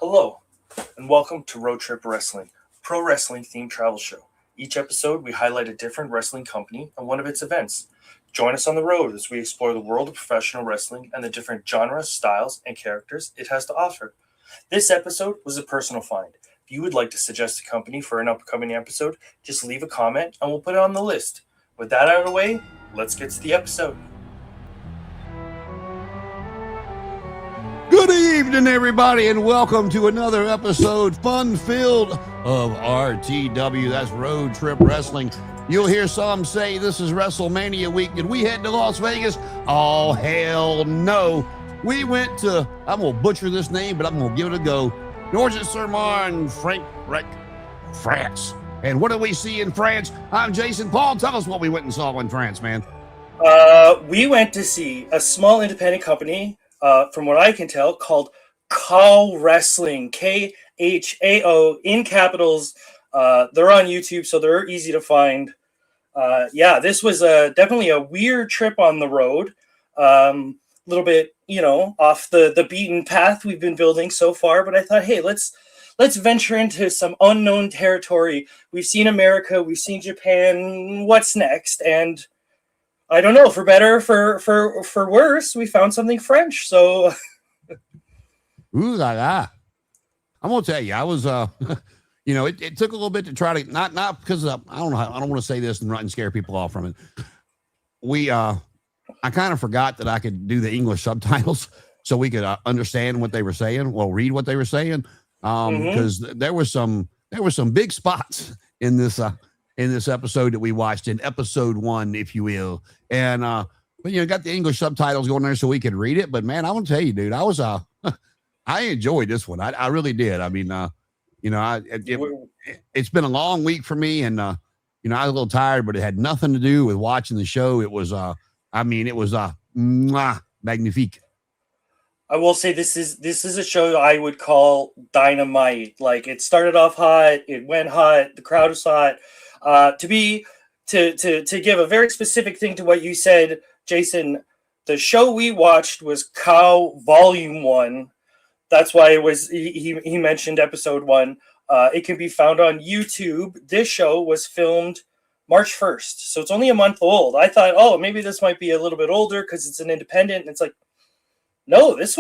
Hello, and welcome to Road Trip Wrestling, a pro wrestling themed travel show. Each episode, we highlight a different wrestling company and one of its events. Join us on the road as we explore the world of professional wrestling and the different genres, styles, and characters it has to offer. This episode was a personal find. If you would like to suggest a company for an upcoming episode, just leave a comment and we'll put it on the list. With that out of the way, let's get to the episode. Good evening, everybody, and welcome to another episode, fun-filled, of RTW. That's Road Trip Wrestling. You'll hear some say this is WrestleMania week. Did we head to Las Vegas? Oh, hell no. We went to, I'm going to butcher this name, but I'm going to give it a go, Nogent, Marne, Frankreich, France. And what did we see in France? I'm Jason Paul. Tell us what we went and saw in France, man. We went to see a small independent company, from what I can tell, called KHAO Wrestling, KHAO in capitals. They're on YouTube, so they're easy to find. This was definitely a weird trip on the road. A little bit, off the beaten path we've been building so far. But I thought, hey, let's venture into some unknown territory. We've seen America, we've seen Japan. What's next? And I don't know, for better, for worse, we found something French. So, ooh la la! I'm gonna tell you, I was, it took a little bit to try to not because I don't want to say this and scare people off from it. I kind of forgot that I could do the English subtitles so we could understand what they were saying. Well, read what they were saying, because there were some big spots in this episode that we watched, in episode 1, if you will. And, but got the English subtitles going there so we could read it. But man, I want to tell you, dude, I was, I enjoyed this one. I really did. I mean, it's been a long week for me, and, I was a little tired, but it had nothing to do with watching the show. It was, magnifique. I will say this is a show I would call dynamite. Like, it started off hot, it went hot, the crowd was hot. To give a very specific thing to what you said, Jason, the show we watched was KHAO Volume 1. That's why it was he mentioned episode 1. It can be found on YouTube. This show was filmed March 1st, so it's only a month old. I thought, oh, maybe this might be a little bit older because it's an independent. And it's like, no, this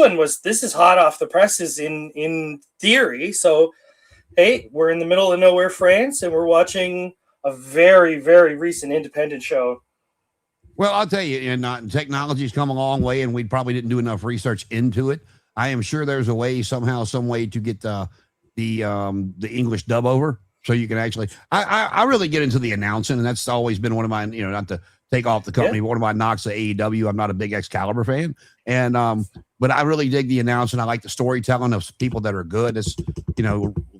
is hot off the presses in theory. So, hey, we're in the middle of nowhere, France, and we're watching a very, very recent independent show. Well, I'll tell you, and technology's come a long way, and we probably didn't do enough research into it. I am sure there's a way, somehow, some way to get the English dub over, so you can actually. I really get into the announcing, and that's always been one of my, not to take off the company, but one of my knocks at AEW. I'm not a big Excalibur fan, and but I really dig the announcing. I like the storytelling of people that are good. It's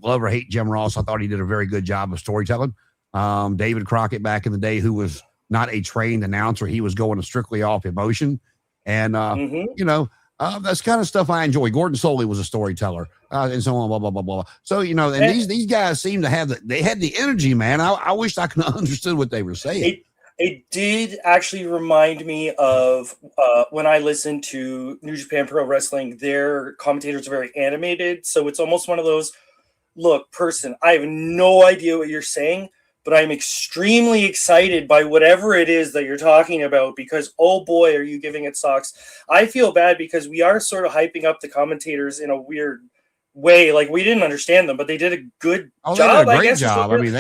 love or hate Jim Ross. I thought he did a very good job of storytelling. David Crockett back in the day, who was not a trained announcer, he was going strictly off emotion, and that's kind of stuff I enjoy. Gordon Soley was a storyteller, and so on, blah blah blah blah. So and these guys seem to have they had the energy, man. I wish I could have understood what they were saying. It did actually remind me of when I listened to New Japan Pro Wrestling. Their commentators are very animated, so it's almost one of those. Look, person, I have no idea what you're saying, but I'm extremely excited by whatever it is that you're talking about, because, oh boy, are you giving it socks. I feel bad because we are sort of hyping up the commentators in a weird way. Like, we didn't understand them, but they did a good job. They did a great job. I mean,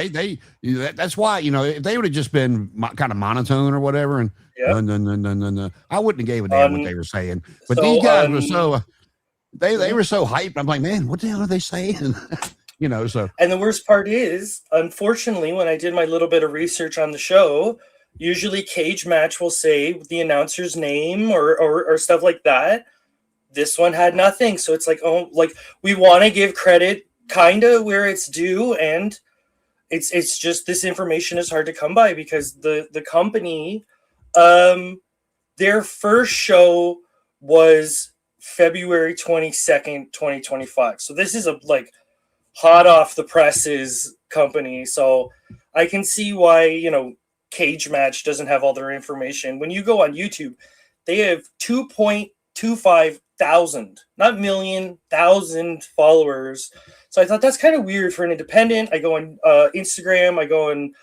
that's why, if they would have just been kind of monotone or whatever, and no, I wouldn't have gave a damn what they were saying. But these guys were so, they were so hyped. I'm like, man, what the hell are they saying? So. And the worst part is, unfortunately, when I did my little bit of research on the show, usually Cage Match will say the announcer's name or stuff like that. This one had nothing. So it's like, oh, like, we want to give credit kind of where it's due. And it's just, this information is hard to come by because the company, their first show was February 22nd, 2025. So this is a hot off the presses company. So I can see why, Cage Match doesn't have all their information. When you go on YouTube, they have 2.25 1,000, not million, 1,000 followers. So I thought that's kind of weird for an independent. I go on Instagram, I go on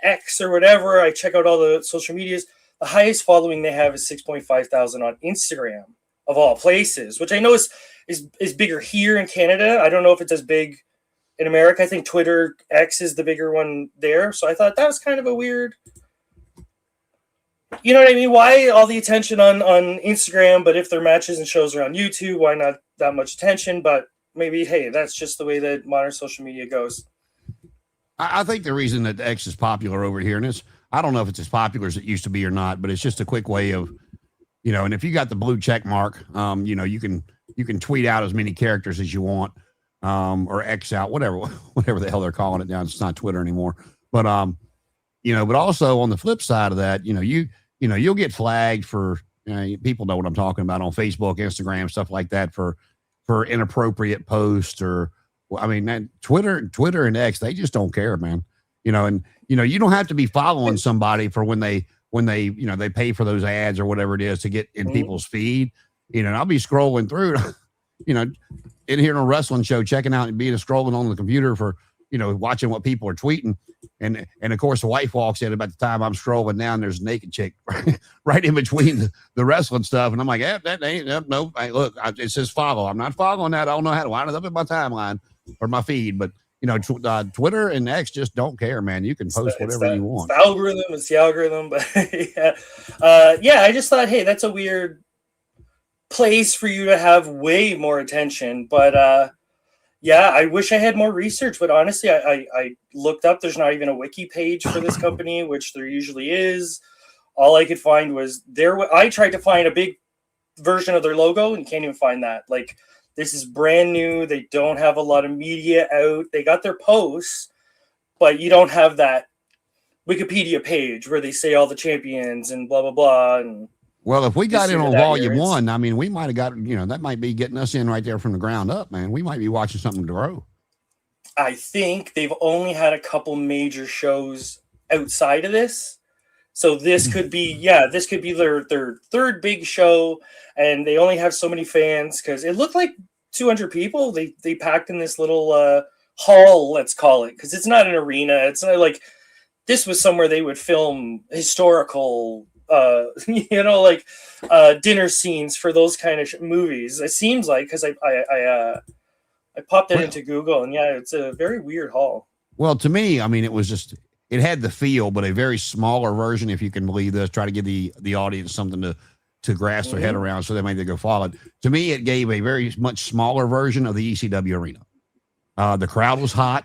X or whatever. I check out all the social medias. The highest following they have is 6.5 thousand on Instagram, of all places, which I know is bigger here in Canada. I don't know if it's as big in America. I think Twitter X is the bigger one there. So I thought that was kind of a weird, you know what I mean? Why all the attention on Instagram, but if their matches and shows are on YouTube, why not that much attention? But maybe, hey, that's just the way that modern social media goes. I think the reason that X is popular over here, and I don't know if it's as popular as it used to be or not, but it's just a quick way of, you know, and if you got the blue check mark, you know, you can tweet out as many characters as you want, or X out, whatever the hell they're calling it now. It's not Twitter anymore. But you know, but also on the flip side of that, you know, you'll get flagged for, you know, people know what I'm talking about on Facebook, Instagram, stuff like that for inappropriate posts or, I mean, Twitter and X, they just don't care, man. You know, and you know, you don't have to be following somebody for when they, you know, they pay for those ads or whatever it is to get in people's feed. You know, and I'll be scrolling through, you know, in here on a wrestling show, checking out and being scrolling on the computer for, you know, watching what people are tweeting. And of course, the wife walks in about the time I'm scrolling down. There's a naked chick right in between the wrestling stuff. And I'm like, that ain't, no, look, it says follow. I'm not following that. I don't know how to wind it up in my timeline or my feed. But, you know, Twitter and X just don't care, man. You can post whatever you want. It's the algorithm. But yeah, I just thought, hey, that's a weird place for you to have way more attention. But yeah, I wish I had more research, but honestly, I looked up. There's not even a wiki page for this company, which there usually is. All I could find was I tried to find a big version of their logo and can't even find that. Like, this is brand new. They don't have a lot of media out. They got their posts, but you don't have that Wikipedia page where they say all the champions and blah, blah, blah. And well, if we got in on volume 1, I mean, we might have got, you know, that might be getting us in right there from the ground up, man. We might be watching something grow. I think they've only had a couple major shows outside of this. So this could be, this could be their third big show. And they only have so many fans because it looked like 200 people. They packed in this little hall, let's call it, because it's not an arena. It's not like, this was somewhere they would film historical you know, like dinner scenes for those kind of movies. It seems like, because I popped it into Google, and yeah, it's a very weird hall. Well, to me, I mean, it had the feel, but a very smaller version, if you can believe this. Try to give the audience something to grasp their head around, so they might go follow it. To me, it gave a very much smaller version of the ECW arena. The crowd was hot.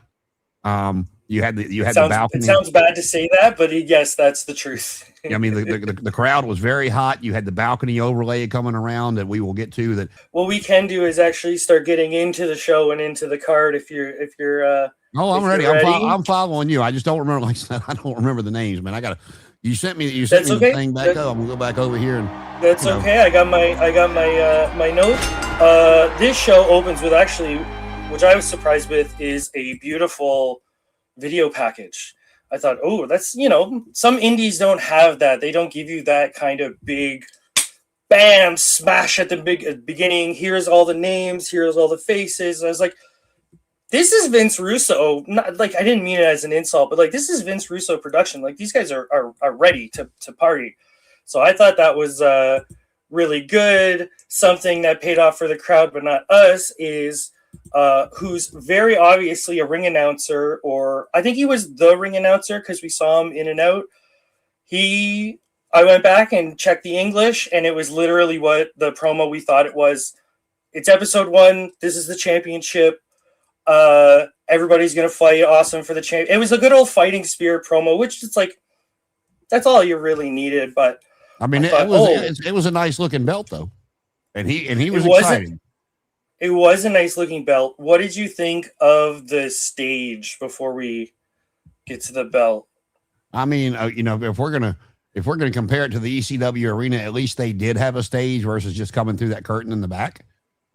You had the balcony. It sounds bad to say that, but yes, that's the truth. I mean, the crowd was very hot. You had the balcony overlay coming around that we will get to. That what we can do is actually start getting into the show and into the card if you're. I'm ready. I'm following you. I just don't remember. Like I said, I don't remember the names, man. You sent me the thing back up. I'm gonna go back over here and. That's okay. I got my note. This show opens with actually, which I was surprised with, is a beautiful video package. I thought, oh, that's, you know, some indies don't have that. They don't give you that kind of big bam smash at the beginning. Here's all the names. Here's all the faces. And I was like, this is Vince Russo. Not like, I didn't mean it as an insult, but like, this is Vince Russo production. Like, these guys are ready to party. So I thought that was really good. Something that paid off for the crowd, but not us, is who's very obviously a ring announcer, or I think he was the ring announcer because we saw him in and out. I went back and checked the English, and it was literally what the promo we thought it was. It's episode 1. This is the championship. Everybody's going to fight awesome for the champ. It was a good old fighting spirit promo, which it's like, that's all you really needed. But I mean, it was a nice looking belt though. And he was excited. It was a nice looking belt. What did you think of the stage before we get to the belt? I mean, you know, if we're gonna compare it to the ECW arena, at least they did have a stage versus just coming through that curtain in the back.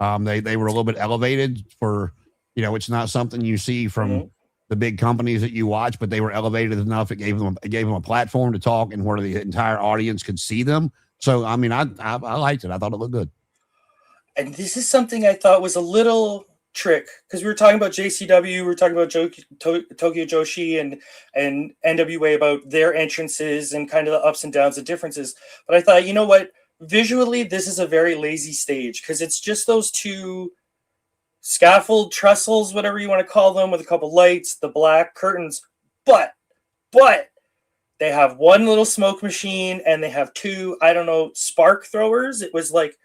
They were a little bit elevated for, you know, it's not something you see from the big companies that you watch, but they were elevated enough. It gave them a platform to talk and where the entire audience could see them. So, I mean, I liked it. I thought it looked good. And this is something I thought was a little trick, because we were talking about JCW, we were talking about Tokyo Joshi and NWA, about their entrances and kind of the ups and downs, the differences. But I thought, you know what? Visually, this is a very lazy stage, because it's just those two scaffold trestles, whatever you want to call them, with a couple lights, the black curtains. But they have one little smoke machine and they have two, I don't know, spark throwers. It was like,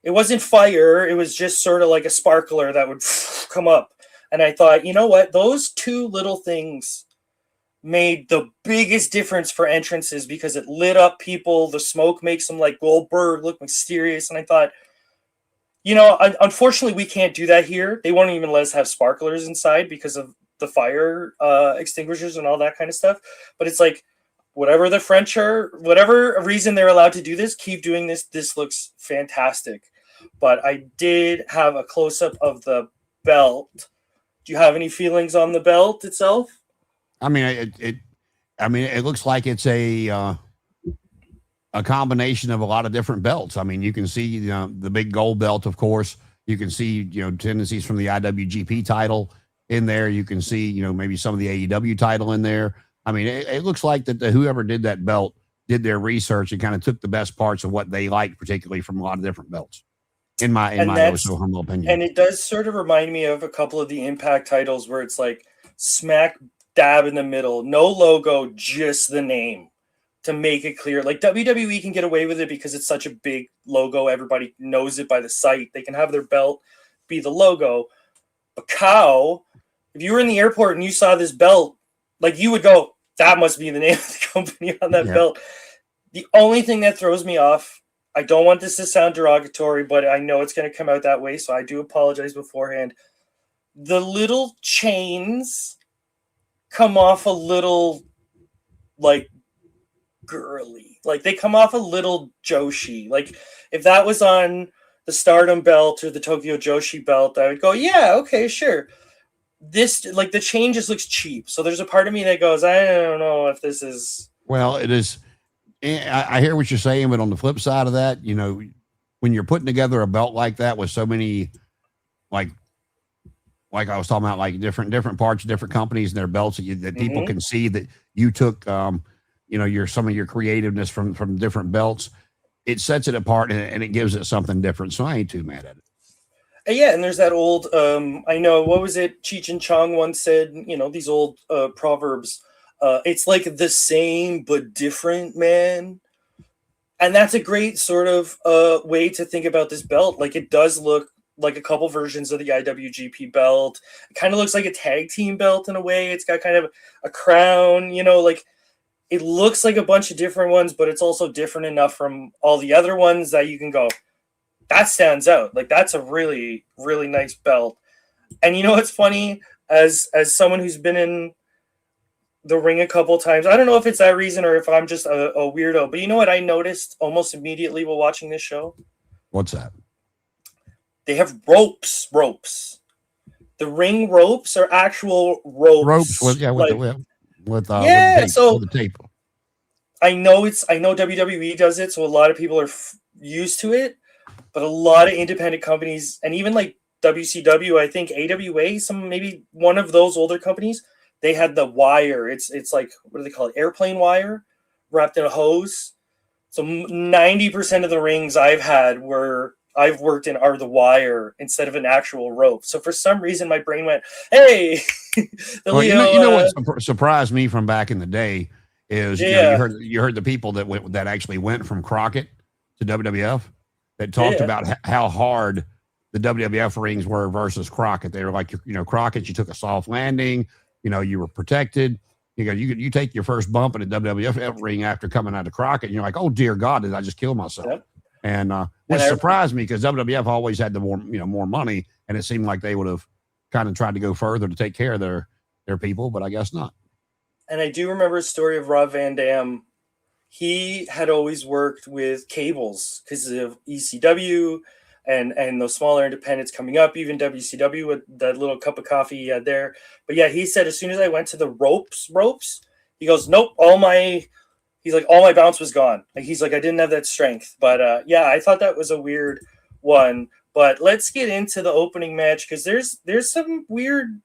it wasn't fire. It was just sort of like a sparkler that would come up. And I thought, you know what? Those two little things made the biggest difference for entrances, because it lit up people. The smoke makes them like Goldberg look mysterious. And I thought, you know, unfortunately, we can't do that here. They won't even let us have sparklers inside because of the fire extinguishers and all that kind of stuff. But it's like, whatever the French are, whatever reason they're allowed to do this, keep doing this. This looks fantastic. But I did have a close-up of the belt. Do you have any feelings on the belt itself? I mean, it looks like it's a combination of a lot of different belts. I mean, you can see the big gold belt, of course. You can see tendencies from the IWGP title in there. You can see maybe some of the AEW title in there. I mean, it looks like that whoever did that belt did their research and kind of took the best parts of what they liked, particularly from a lot of different belts. In my so humble opinion. And it does sort of remind me of a couple of the Impact titles where it's like smack dab in the middle, no logo, just the name, to make it clear. Like WWE can get away with it because it's such a big logo. Everybody knows it by the sight. They can have their belt be the logo. But KHAO, if you were in the airport and you saw this belt, like you would go, that must be the name of the company on that belt. The only thing that throws me off, I don't want this to sound derogatory, but I know it's going to come out that way, so I do apologize beforehand. The little chains come off a little, like, girly. Like, they come off a little Joshi. Like, if that was on the Stardom belt or the Tokyo Joshi belt, I would go, yeah, okay, sure. This, like, the chain just looks cheap. So there's a part of me that goes, I don't know if this is... Well, it is... I hear what you're saying, but on the flip side of that, when you're putting together a belt like that with so many, like I was talking about, like different parts of different companies and their belts that people can see that you took, some of your creativeness from different belts, it sets it apart and it gives it something different. So I ain't too mad at it. Yeah, and there's that old, I know, what was it? Cheech and Chong once said, these old proverbs. It's like the same but different, man. And that's a great sort of way to think about this belt. Like, it does look like a couple versions of the IWGP belt. It kind of looks like a tag team belt in a way. It's got kind of a crown, like it looks like a bunch of different ones, but it's also different enough from all the other ones that you can go, that stands out. Like, that's a really, really nice belt. And what's funny, as someone who's been in the ring a couple times, I don't know if it's that reason or if I'm just a weirdo, but you know what I noticed almost immediately while watching this show? What's that? They have ropes. The ring ropes are actual ropes. With the tape. I know WWE does it, so a lot of people are used to it, but a lot of independent companies, and even like WCW, I think AWA, maybe one of those older companies, they had the wire. It's like, what do they call it? Airplane wire wrapped in a hose. So 90% of the rings I've worked in are the wire instead of an actual rope. So for some reason, my brain went, hey. What surprised me from back in the day is you heard the people that actually went from Crockett to WWF that talked about how hard the WWF rings were versus Crockett. They were like, Crockett, you took a soft landing. You were protected. You take your first bump in a WWF ring after coming out of Crockett, and you're like, oh dear God, did I just kill myself? Yep. And which surprised me because WWF always had the more money, and it seemed like they would have kind of tried to go further to take care of their people, but I guess not. And I do remember a story of Rob Van Dam. He had always worked with cables because of ECW and those smaller independents coming up, even WCW with that little cup of coffee he had there. But yeah, he said as soon as I went to the ropes, he goes, nope, all my bounce was gone. Like, he's like, I didn't have that strength. But yeah, I thought that was a weird one. But let's get into the opening match because there's some weird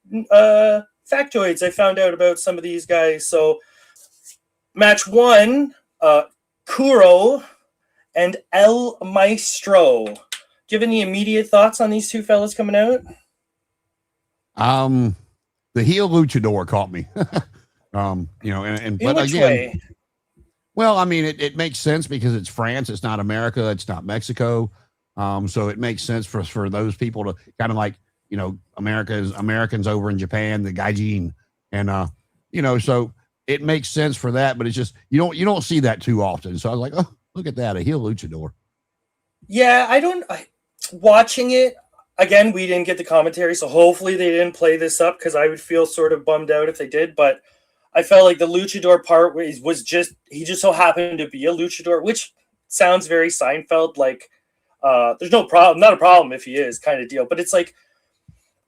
factoids I found out about some of these guys. So match one, Kuro and El Maestro. Do you have any immediate thoughts on these two fellas coming out? The heel luchador caught me. And In but which again, way? well, I mean, it makes sense because it's France, it's not America, it's not Mexico. So it makes sense for those people to kind of like, Americans over in Japan, the gaijin, and so it makes sense for that, but it's just you don't see that too often. So I was like, oh, look at that, a heel luchador. Yeah, watching it again, we didn't get the commentary, so hopefully they didn't play this up because I would feel sort of bummed out if they did. But I felt like the luchador part was just he just so happened to be a luchador, which sounds very Seinfeld, like there's no problem, not a problem if he is kind of deal. But it's like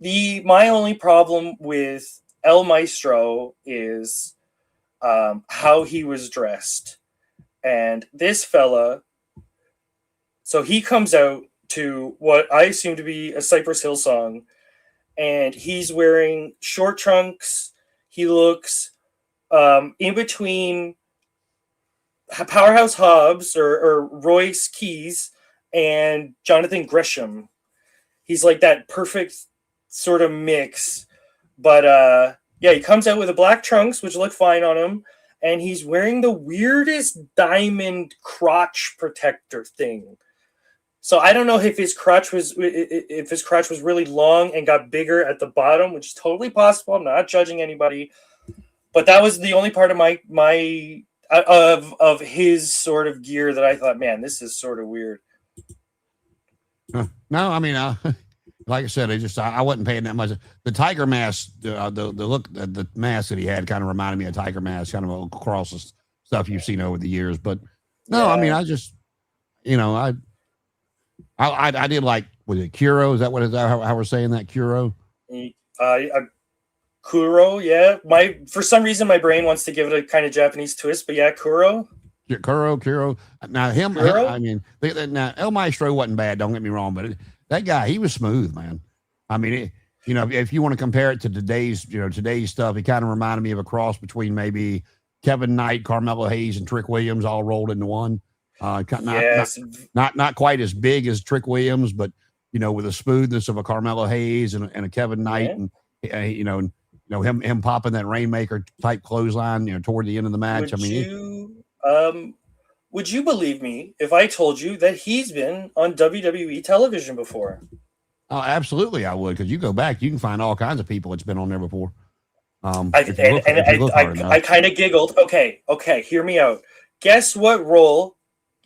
my only problem with El Maestro is how he was dressed, and this fella. So he comes out to what I assume to be a Cypress Hill song, and he's wearing short trunks. He looks in between Powerhouse Hobbs or Royce Keys and Jonathan Gresham. He's like that perfect sort of mix. But he comes out with the black trunks, which look fine on him, and he's wearing the weirdest diamond crotch protector thing. So I don't know if his crotch was really long and got bigger at the bottom, which is totally possible. I'm not judging anybody, but that was the only part of my of his sort of gear that I thought, man, this is sort of weird. No, I mean, like I said, I wasn't paying that much. The tiger mask, the mask that he had kind of reminded me of Tiger Mask, kind of across the stuff you've seen over the years. But no, I mean, I just, I did like, was it Kuro? Is that how we're saying that, Kuro? Kuro, yeah. For some reason my brain wants to give it a kind of Japanese twist, but yeah, Kuro. Kuro. Now I mean, now El Maestro wasn't bad. Don't get me wrong, but that guy, he was smooth, man. I mean, if you want to compare it to today's stuff, he kind of reminded me of a cross between maybe Kevin Knight, Carmelo Hayes, and Trick Williams all rolled into one. Not quite as big as Trick Williams, but with the smoothness of a Carmelo Hayes and a Kevin Knight, and him popping that Rainmaker type clothesline, toward the end of the match. Would you believe me if I told you that he's been on WWE television before? Oh, absolutely, I would, because you go back, you can find all kinds of people that's been on there before. I kind of giggled. Okay, hear me out. Guess what role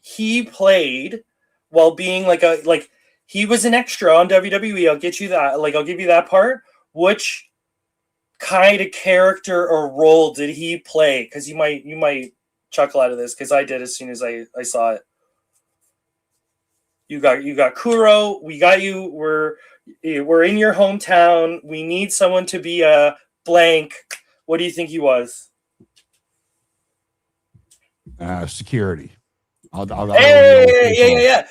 he played while being like he was an extra on WWE. I'll get you that. I'll give you that part. Which kind of character or role did he play? Because you might chuckle out of this, because I did as soon as I saw it. You got Kuro. We got you. We're in your hometown. We need someone to be a blank. What do you think he was? Security. Yeah.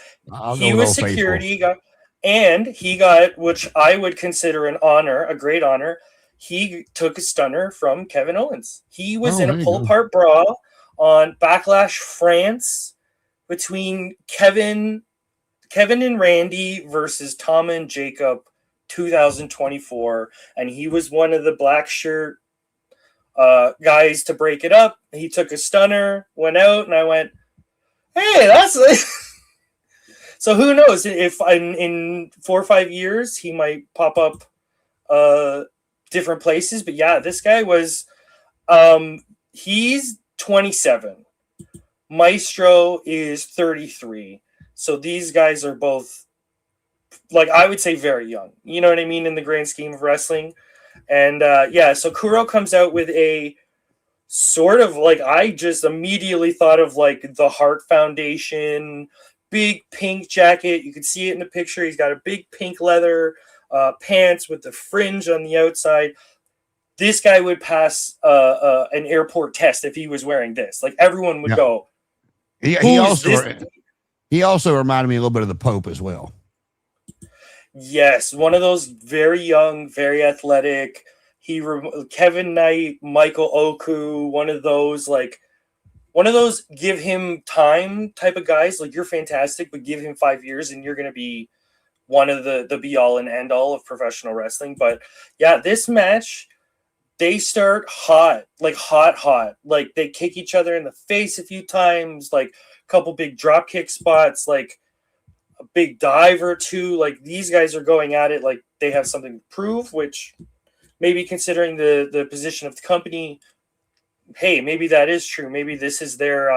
He was security guy, and he got, which I would consider an honor, a great honor. He took a stunner from Kevin Owens. He was in a pull-apart brawl on Backlash France between Kevin and Randy versus Tom and Jacob 2024, and he was one of the black shirt guys to break it up. He took a stunner, went out, and I went, hey, that's so who knows if in 4 or 5 years he might pop up different places. But yeah, this guy was he's 27. Maestro is 33. So these guys are both, I would say, very young. You know what I mean, in the grand scheme of wrestling. And so Kuro comes out with a sort of I just immediately thought of the Heart Foundation, big pink jacket. You can see it in the picture. He's got a big pink leather pants with the fringe on the outside. This guy would pass an airport test if he was wearing this. Everyone would go. He also reminded me a little bit of the Pope as well. Yes, one of those very young, very athletic. Kevin Knight, Michael Oku, one of those give him time type of guys. Like, you're fantastic, but give him 5 years and you're going to be one of the be all and end all of professional wrestling. But yeah, this match, they start hot, like hot. Like, they kick each other in the face a few times, like a couple big drop kick spots, like a big dive or two. Like, these guys are going at it like they have something to prove, which maybe considering the position of the company, hey, maybe that is true. Maybe this is their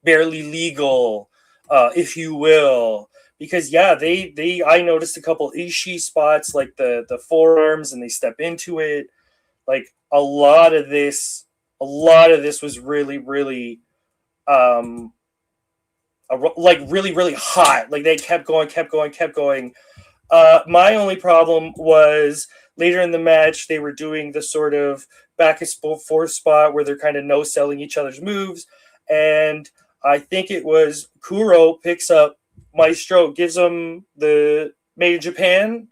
barely legal, if you will. Because yeah, I noticed a couple Ishii spots, like the forearms, and they step into it. Like, a lot of this was really, really really hot. Like, they kept going. My only problem was later in the match, they were doing the sort of back and forth spot where they're kind of no-selling each other's moves. And I think it was Kuro picks up Maestro, gives him the Made in Japan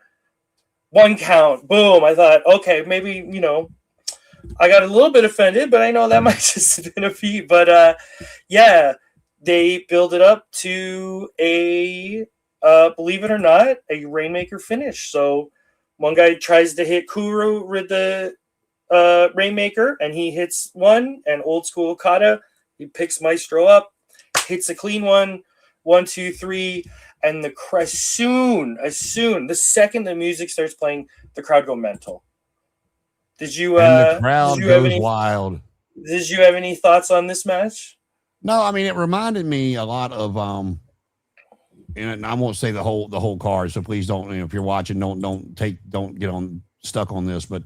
1 count. Boom. I thought, okay, maybe, I got a little bit offended, but I know that might just have been a feat. But yeah, they build it up to a, believe it or not, a Rainmaker finish. So one guy tries to hit Kuro with the Rainmaker, and he hits one, and old school Okada, he picks Maestro up, hits a clean one, 1, 2, 3, and the second the music starts playing, the crowd go mental. Did you? And the crowd goes wild. Did you have any thoughts on this match? No, I mean, it reminded me a lot of and I won't say the whole card, so please don't. If you're watching, don't get stuck on this. But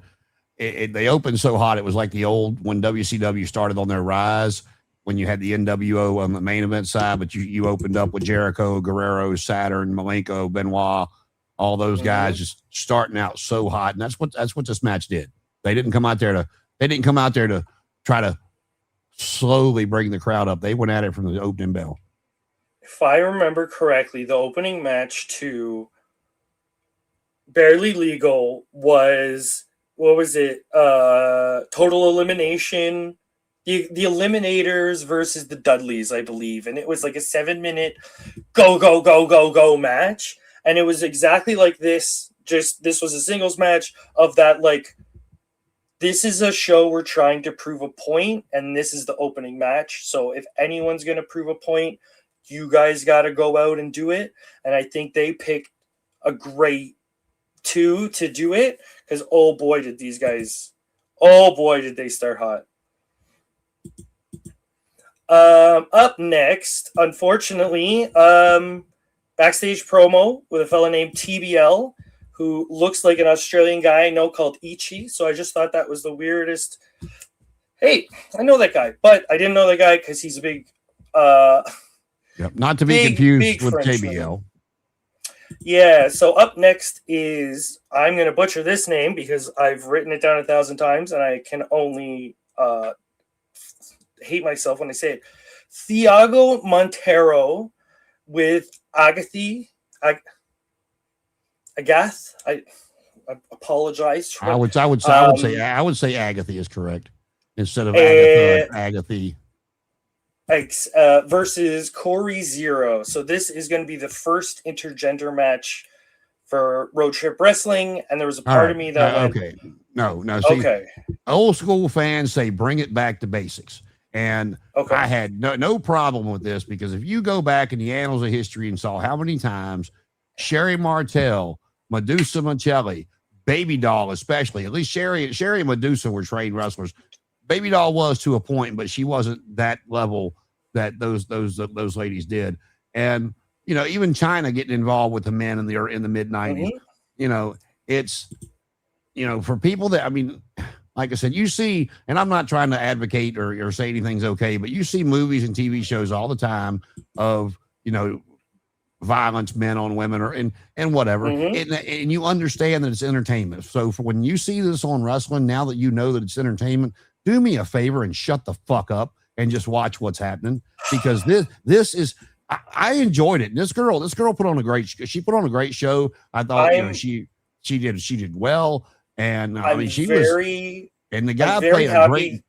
they opened so hot, it was like the old when WCW started on their rise, when you had the NWO on the main event side, but you opened up with Jericho, Guerrero, Saturn, Malenko, Benoit, all those guys just starting out so hot, and that's what this match did. They didn't come out there to try to slowly bring the crowd up. They went at it from the opening bell. If I remember correctly, the opening match to Barely Legal was, what was it? Total Elimination. The Eliminators versus the Dudleys, I believe. And it was like a 7-minute go match. And it was exactly like this. Just, this was a singles match of that, like, this is a show we're trying to prove a point, and this is the opening match. So if anyone's going to prove a point, you guys got to go out and do it. And I think they picked a great 2 to do it, because oh boy did they start hot. Up next, unfortunately, backstage promo with a fella named TBL, who looks like an Australian guy I know called Ichi. So I just thought that was the weirdest. Hey, I know that guy, but I didn't know that guy because he's a big... not to be confused with JBL. Yeah, so up next is... I'm going to butcher this name because I've written it down 1,000 times, and I can only hate myself when I say it. Thiago Montero with Agath. I apologize. I would say Agath is correct instead of Agath. Versus Corey Zero. So this is going to be the first intergender match for Road Trip Wrestling, and there was a part of me that see, old school fans say bring it back to basics. And I had no problem with this, because if you go back in the annals of history and saw how many times Sherry Martel, Medusa Michelli, Baby Doll especially, at least Sherry and Medusa were trained wrestlers. Baby Doll was to a point, but she wasn't that level that those ladies did. And even China getting involved with the men in the mid 90s. It's for people that, I mean, like I said, you see, and I'm not trying to advocate or say anything's okay, but you see movies and TV shows all the time of violence, men on women, and whatever, and you understand that it's entertainment. So for when you see this on wrestling, now that you know that it's entertainment, do me a favor and shut the fuck up and just watch what's happening, because this is I enjoyed it. This girl put on a great. She put on a great show. I thought she did well, and I mean she was. And the guy played a great.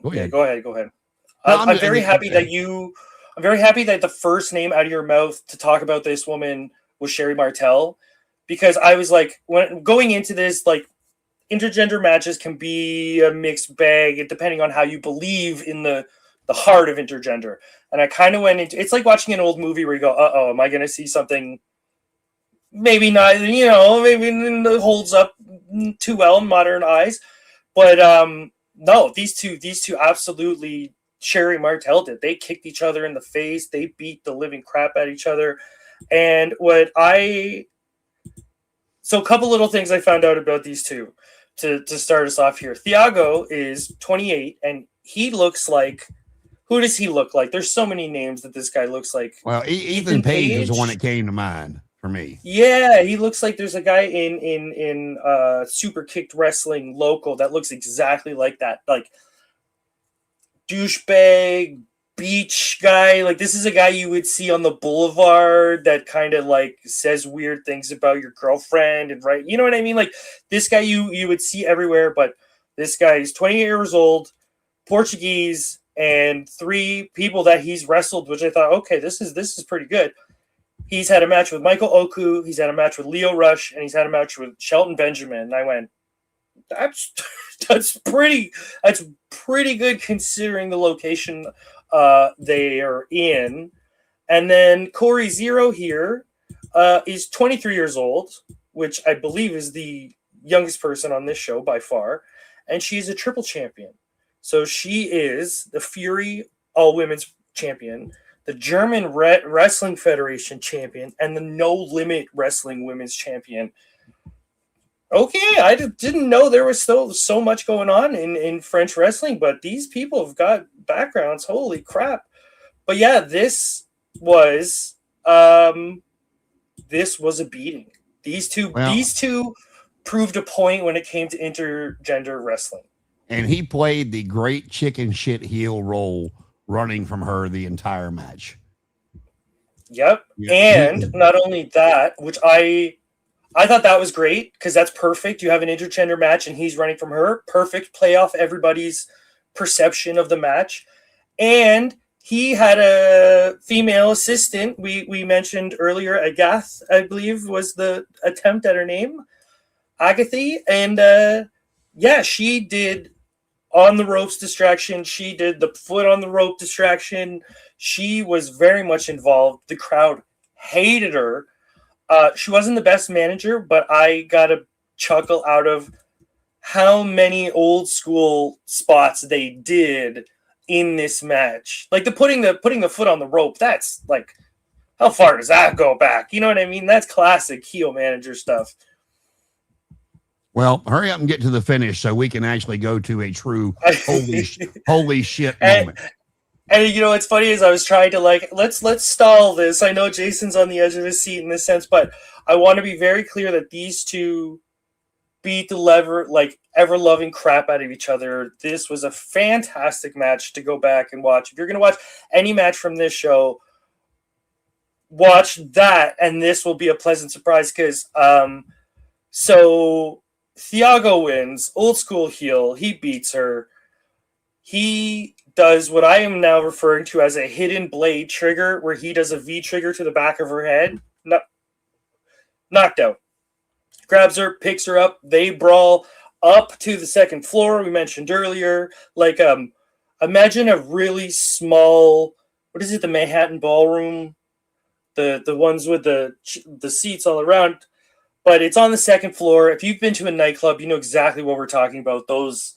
Go ahead. Go ahead. No, I'm very happy that you. I'm very happy that the first name out of your mouth to talk about this woman was Sherry Martel, because I was like, when going into this, like, intergender matches can be a mixed bag depending on how you believe in the heart of intergender. And I kind of went into, it's like watching an old movie where you go, am I going to see something maybe not, maybe holds up too well in modern eyes. But no, these two absolutely, Sherry Martel did. They kicked each other in the face. They beat the living crap out of each other. And so a couple little things I found out about these two to start us off here. Thiago is 28, and he looks like, who does he look like? There's so many names that this guy looks like. Well, Ethan Page is the one that came to mind for me. Yeah, he looks like there's a guy in Super Kicked Wrestling local that looks exactly like that. Like, douchebag, beach guy. Like, this is a guy you would see on the boulevard that kind of like says weird things about your girlfriend, and right, you know what I mean? Like, this guy you would see everywhere, but this guy is 28 years old, Portuguese, and 3 people that he's wrestled, which I thought, okay, this is pretty good. He's had a match with Michael Oku, he's had a match with Leo Rush, and he's had a match with Shelton Benjamin. And I went, that's pretty good considering the location they are in. And then Corey Zero here is 23 years old, which I believe is the youngest person on this show by far, and she's a triple champion. So she is the Fury All Women's Champion, the German Wrestling Federation Champion, and the No Limit Wrestling Women's Champion. Okay, I didn't know there was so much going on in French wrestling, but these people have got backgrounds. Holy crap. But yeah, this was a beating. These two proved a point when it came to intergender wrestling. And he played the great chicken shit heel role, running from her the entire match. Yep. Yeah. And not only that, which I thought that was great, because that's perfect. You have an intergender match and he's running from her. Perfect. Play off everybody's perception of the match. And he had a female assistant. We mentioned earlier, Agath, I believe, was the attempt at her name. Agatha. And she did on the ropes distraction. She did the foot on the rope distraction. She was very much involved. The crowd hated her. She wasn't the best manager, but I got a chuckle out of how many old school spots they did in this match. Like the putting the foot on the rope. That's like, how far does that go back? You know what I mean? That's classic heel manager stuff. Well, hurry up and get to the finish so we can actually go to a true holy shit moment. And you know what's funny is I was trying to let's stall this. I know Jason's on the edge of his seat in this sense, but I want to be very clear that these two beat the ever-loving crap out of each other. This was a fantastic match to go back and watch. If you're going to watch any match from this show, watch that, and this will be a pleasant surprise because so Thiago wins, old school heel. He beats her. He does what I am now referring to as a hidden blade trigger, where he does a V trigger to the back of her head. Knocked out. Grabs her, picks her up. They brawl up to the second floor. We mentioned earlier, imagine a really small, what is it, the Manhattan Ballroom? The ones with the seats all around. But it's on the second floor. If you've been to a nightclub, you know exactly what we're talking about. Those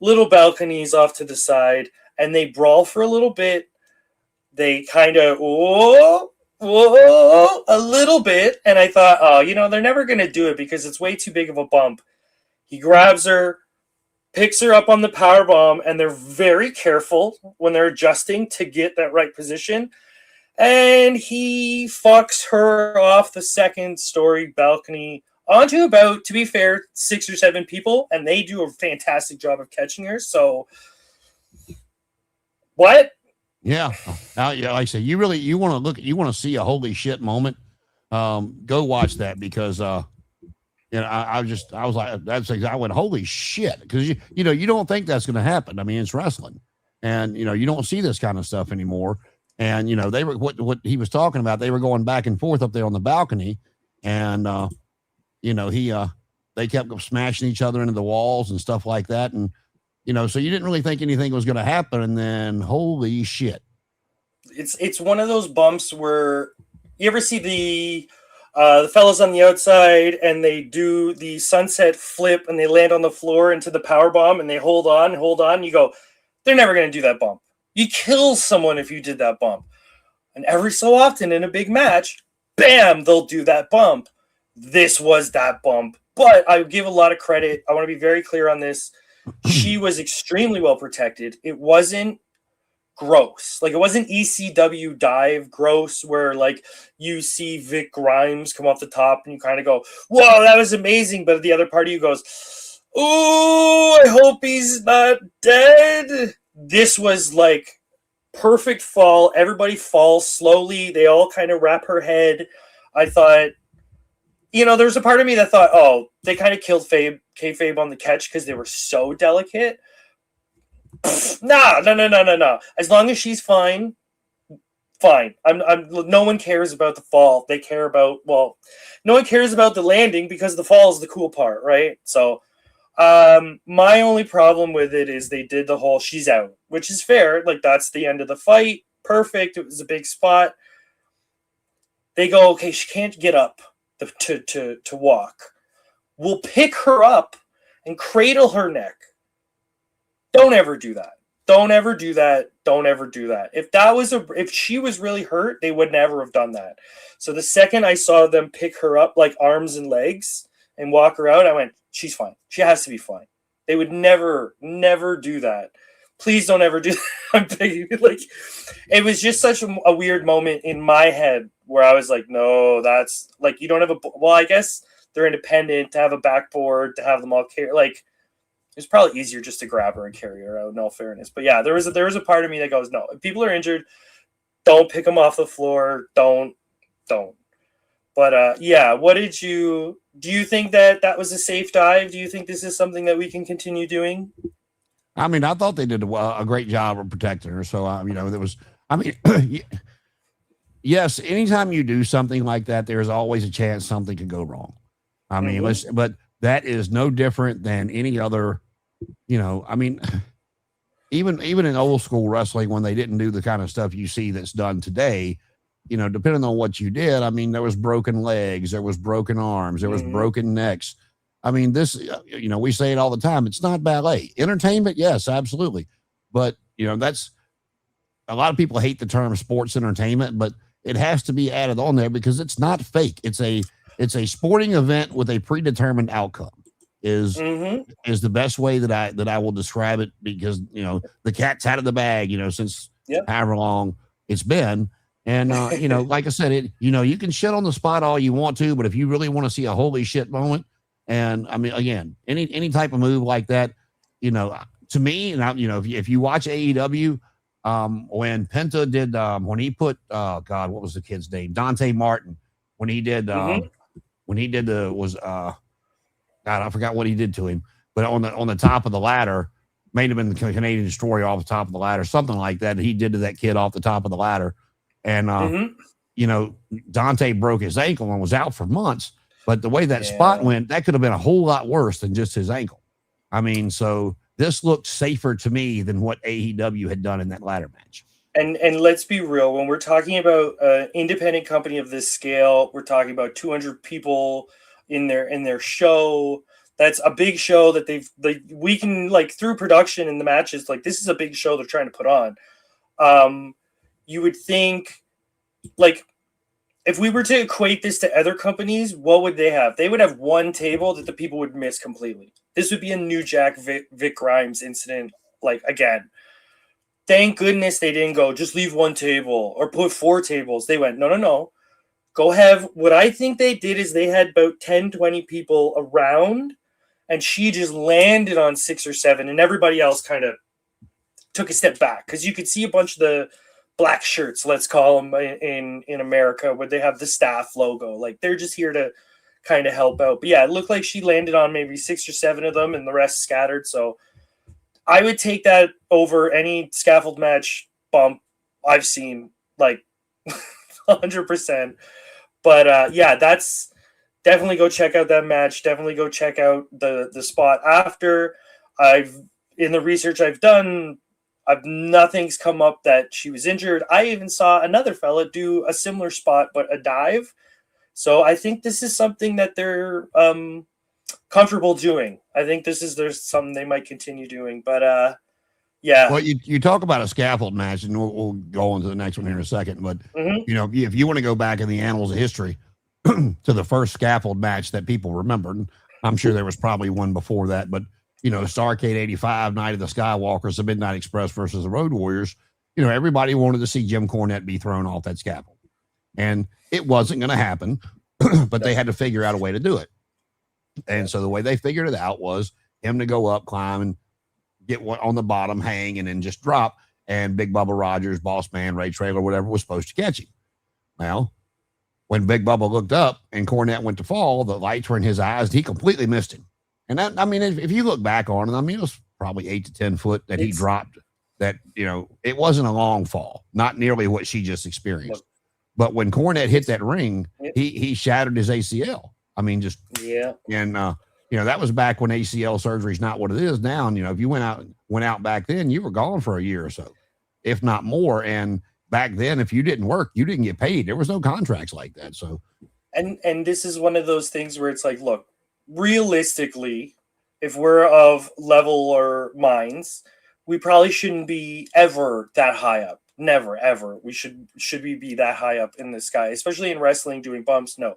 little balconies off to the side, and they brawl for a little bit. They kind of whoa a little bit, and I thought, they're never going to do it because it's way too big of a bump. He grabs her, picks her up on the power bomb, and they're very careful when they're adjusting to get that right position. And he fucks her off the second-story balcony onto about, to be fair, 6 or 7 people, and they do a fantastic job of catching her. So, what? Yeah. Yeah. Like I say, you want to see a holy shit moment. Go watch that because, I was like, I went, holy shit. Because, you don't think that's going to happen. I mean, it's wrestling. And, you don't see this kind of stuff anymore. And, they were, what he was talking about, they were going back and forth up there on the balcony. And, they kept smashing each other into the walls and stuff like that. And, so you didn't really think anything was going to happen. And then, holy shit. It's one of those bumps where you ever see the fellas on the outside and they do the sunset flip and they land on the floor into the power bomb and they hold on. You go, they're never going to do that bump. You kill someone if you did that bump. And every so often in a big match, bam, they'll do that bump. This was that bump. But I give a lot of credit. I want to be very clear on this. She was extremely well protected. It wasn't gross. Like, it wasn't ECW dive gross where, like, you see Vic Grimes come off the top and you kind of go, whoa, that was amazing. But the other part of you goes, ooh, I hope he's not dead. This was, like, perfect fall. Everybody falls slowly. They all kind of wrap her head. I thought, there's a part of me that thought, oh, they kind of killed kayfabe on the catch because they were so delicate. No. As long as she's fine. No one cares about the fall. They care about, no one cares about the landing because the fall is the cool part, right? So, my only problem with it is they did the whole she's out, which is fair. Like, that's the end of the fight. Perfect. It was a big spot. They go, okay, she can't get up to walk. We'll pick her up and cradle her neck. Don't ever do that. Don't ever do that. Don't ever do that. If she was really hurt, they would never have done that. So the second I saw them pick her up like arms and legs and walk her out, I went, she's fine. She has to be fine. They would never do that. Please don't ever do that. I'm begging you. Like, it was just such a weird moment in my head where I was like, no, that's like, you don't have I guess they're independent to have a backboard, to have them all carry, like, it's probably easier just to grab her and carry her out, in all fairness. But yeah, there was a part of me that goes, no, if people are injured, don't pick them off the floor. Don't. But yeah, do you think that was a safe dive? Do you think this is something that we can continue doing? I mean, I thought they did a great job of protecting her. So, there was, yes, anytime you do something like that, there's always a chance something could go wrong. I mean, but that is no different than any other, even in old school wrestling, when they didn't do the kind of stuff you see that's done today, depending on what you did, I mean, there was broken legs, there was broken arms, there was broken necks. I mean, this, we say it all the time. It's not ballet. Entertainment, yes, absolutely. But, that's, a lot of people hate the term sports entertainment, but it has to be added on there because it's not fake. It's a sporting event with a predetermined outcome is the best way that I will describe it, because, the cat's out of the bag, since however long it's been. And, like I said, you can shit on the spot all you want to, but if you really want to see a holy shit moment, and I mean, again, any type of move like that, to me, and if you watch AEW, when Penta did, when he put, God, what was the kid's name? Dante Martin, when he did, God, I forgot what he did to him, but on the top of the ladder, made him in the Canadian Destroyer off the top of the ladder, something like that. He did to that kid off the top of the ladder. And, Dante broke his ankle and was out for months. But the way that spot went, that could have been a whole lot worse than just his ankle. I mean, so this looked safer to me than what AEW had done in that ladder match. And let's be real, when we're talking about an independent company of this scale, we're talking about 200 people in their show. That's a big show that we can, like, through production in the matches, like, this is a big show they're trying to put on. You would think, like, if we were to equate this to other companies, what would they have? They would have one table that the people would miss completely. This would be a New Jack Vic Grimes incident, like, again. Thank goodness they didn't go, just leave one table or put 4 tables. They went, no. Go have, what I think they did is they had about 10, 20 people around, and she just landed on 6 or 7, and everybody else kind of took a step back, because you could see a bunch of black shirts, let's call them in America, where they have the staff logo. Like they're just here to kind of help out. But yeah, it looked like she landed on maybe 6 or 7 of them, and the rest scattered. So I would take that over any scaffold match bump I've seen, like 100%. But yeah, that's definitely go check out that match. Definitely go check out the spot after. In the research I've done, nothing's come up that she was injured. I even saw another fella do a similar spot, but a dive. So I think this is something that they're comfortable doing. I think there's something they might continue doing. But yeah. Well, you talk about a scaffold match, and we'll go on to the next one here in a second. But you know, if you want to go back in the annals of history to the first scaffold match that people remembered, I'm sure there was probably one before that, but you know, Starrcade 85, Night of the Skywalkers, the Midnight Express versus the Road Warriors, you know, everybody wanted to see Jim Cornette be thrown off that scaffold. And it wasn't going to happen, but they had to figure out a way to do it. And so the way they figured it out was him to go up, climb, and get one on the bottom, hang, and then just drop. And Big Bubba Rogers, Boss Man, Ray Traylor, whatever, was supposed to catch him. Well, when Big Bubba looked up and Cornette went to fall, the lights were in his eyes. He completely missed him. And that, I mean, if you look back on it, I mean, it was probably 8 to 10 foot that he dropped. That, you know, it wasn't a long fall, not nearly what she just experienced. But when Cornette hit that ring, he shattered his ACL. I mean, just and you know, that was back when ACL surgery is not what it is now. And you know, if you went out back then, you were gone for a year or so, if not more. And back then, if you didn't work, you didn't get paid. There was no contracts like that. So, and this is one of those things where it's like, look, realistically, if we're of level or minds, we probably shouldn't be ever that high up. Never, ever. Should we be that high up in the sky, especially in wrestling doing bumps? No.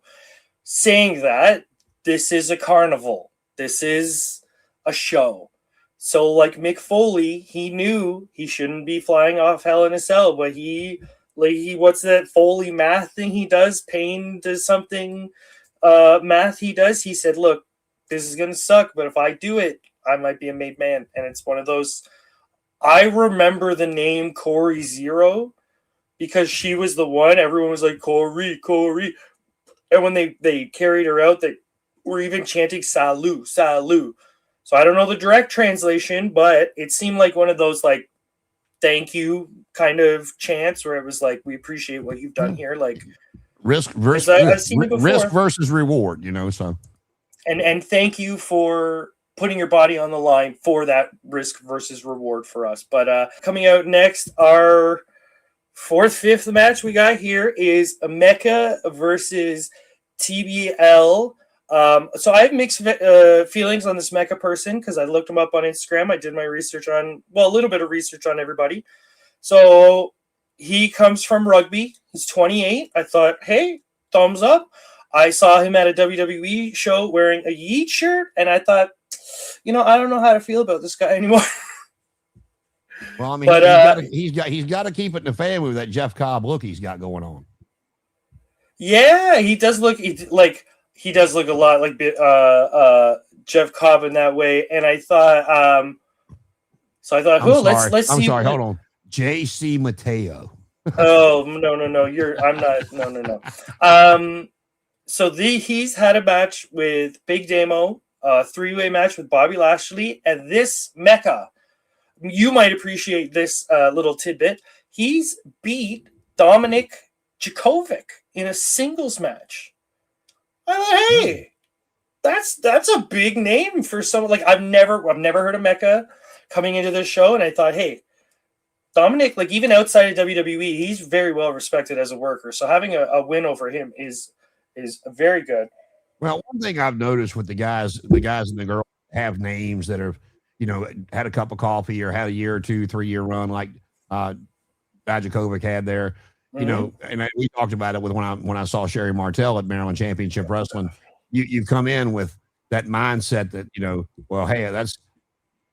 Saying that, this is a carnival. This is a show. So like Mick Foley, he knew he shouldn't be flying off Hell in a Cell, but he what's that Foley math thing he does? Payne does something math he does. He said, look, this is going to suck, but if I do it, I might be a made man. And it's one of those. I remember the name Corey Zero because she was the one. Everyone was like, Corey. And when they carried her out, they were even chanting Salut. So I don't know the direct translation, but it seemed like one of those like thank you kind of chants where it was like, we appreciate what you've done here. Like risk versus reward, you know, so. And thank you for putting your body on the line for that risk versus reward for us. But coming out next, our fifth match we got here is Mecca versus TBL. So I have mixed feelings on this Mecca person because I looked him up on Instagram. I did my research on, a little bit of research on everybody. So he comes from rugby. He's 28. I thought, hey, thumbs up. I saw him at a WWE show wearing a Yeet shirt, and I thought, you know, I don't know how to feel about this guy anymore. Well, I mean, he's got to keep it in the family with that Jeff Cobb look he's got going on. Yeah, he does look a lot like Jeff Cobb in that way. And I thought, let's see. I'm sorry, hold on. JC Mateo. Oh, no. No. So he's had a match with Big Damo, a 3-way match with Bobby Lashley, and this Mecca, you might appreciate this little tidbit. He's beat Dominic Djokovic in a singles match. I thought, hey, that's a big name for someone. Like I've never heard of Mecca coming into this show, and I thought, hey, Dominic, like even outside of WWE, he's very well respected as a worker. So having a win over him is very good. Well, one thing I've noticed with the guys and the girls have names that have, you know, had a cup of coffee or had a year or 2, 3-year run like Dijakovic had there, you know, and we talked about it with when I saw Sherry Martel at Maryland Championship Wrestling. You come in with that mindset that, you know, well, hey, that's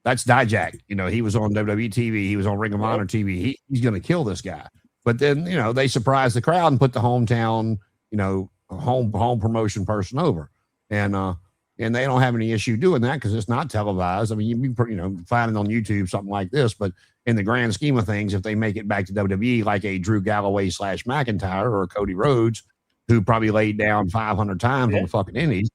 Dijak. You know, he was on WWE TV, he was on Ring of Honor TV. He's going to kill this guy. But then, you know, they surprised the crowd and put the hometown, you know, home promotion person over. And and they don't have any issue doing that because it's not televised. I mean, you find it on YouTube, something like this, but in the grand scheme of things, if they make it back to WWE like a Drew Galloway / McIntyre or Cody Rhodes, who probably laid down 500 times on the fucking indies,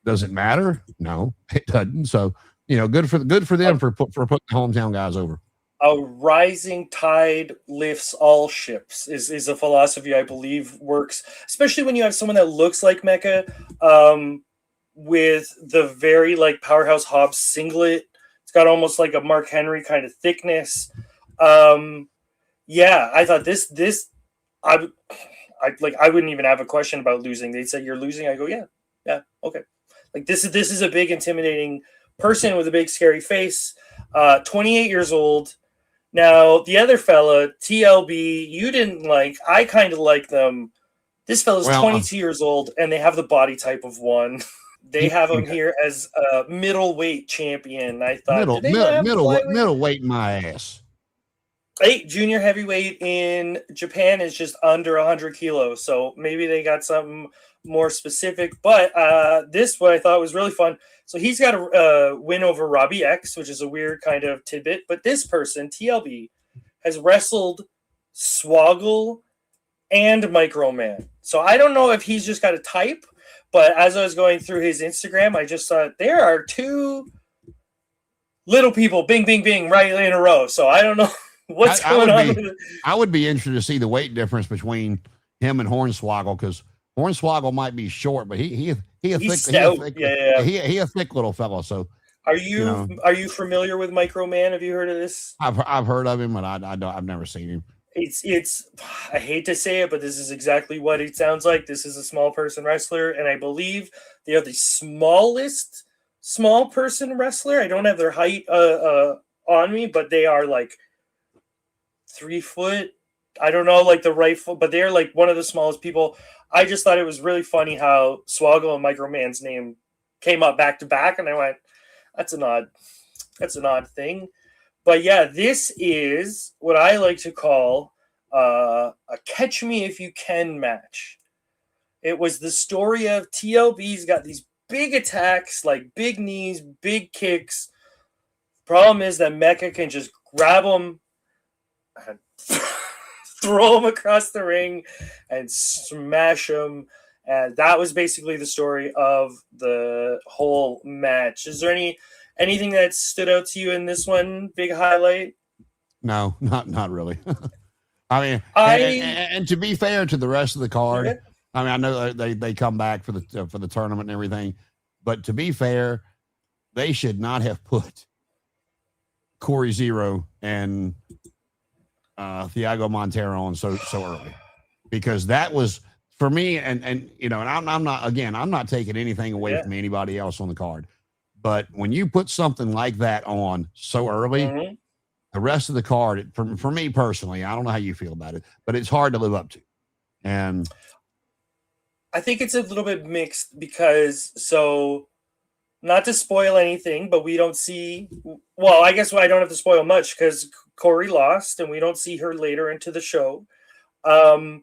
does it matter? No, it doesn't. So, good for them for putting the hometown guys over. A rising tide lifts all ships is a philosophy I believe works, especially when you have someone that looks like Mecca, with the very like Powerhouse Hobbs singlet. It's got almost like a Mark Henry kind of thickness. Yeah, I thought this I wouldn't even have a question about losing. They'd say you're losing. I go, yeah, okay. Like this is a big intimidating person with a big scary face. 28 years old. Now the other fella, TLB, you didn't like. I kind of like them. This fella's 22 years old, and they have the body type of one. They have him here as a middleweight champion. I thought middleweight my ass. Hey, junior heavyweight in Japan is just under 100 kilos, so maybe they got something more specific. But this what I thought was really fun. So he's got a win over Robbie X, which is a weird kind of tidbit. But this person, TLB, has wrestled Swoggle and Microman. So I don't know if he's just got a type. But as I was going through his Instagram, I just thought there are two little people, bing, bing, bing, right in a row. So I don't know what's going on. I would be interested to see the weight difference between him and Hornswoggle, because Hornswoggle might be short, but he's stout. He a thick little fellow. So are you familiar with Microman? Have you heard of this? I've heard of him, but I've never seen him. It's I hate to say it, but this is exactly what it sounds like. This is a small person wrestler, and I believe they are the smallest small person wrestler. I don't have their height on me, but they are like 3 foot. I don't know, like the right foot, but they're like one of the smallest people. I just thought it was really funny how Swoggle and Microman's name came up back to back, and I went, that's an odd thing. But yeah, this is what I like to call a catch me if you can match. It was the story of TLB's got these big attacks, like big knees, big kicks. Problem is that Mecca can just grab them and throw them across the ring and smash them. And that was basically the story of the whole match. Is there anything that stood out to you in this one? Big highlight? No, not really. I mean, and to be fair to the rest of the card, okay. I mean, I know they come back for the tournament and everything, but to be fair, they should not have put Corey Zero and Thiago Montero on so early, because that was for me. And I'm not taking anything away from anybody else on the card. But when you put something like that on so early, the rest of the card, for me personally, I don't know how you feel about it, but it's hard to live up to. And I think it's a little bit mixed because, so not to spoil anything, but we don't see, well, I guess I don't have to spoil much because Corey lost and we don't see her later into the show. What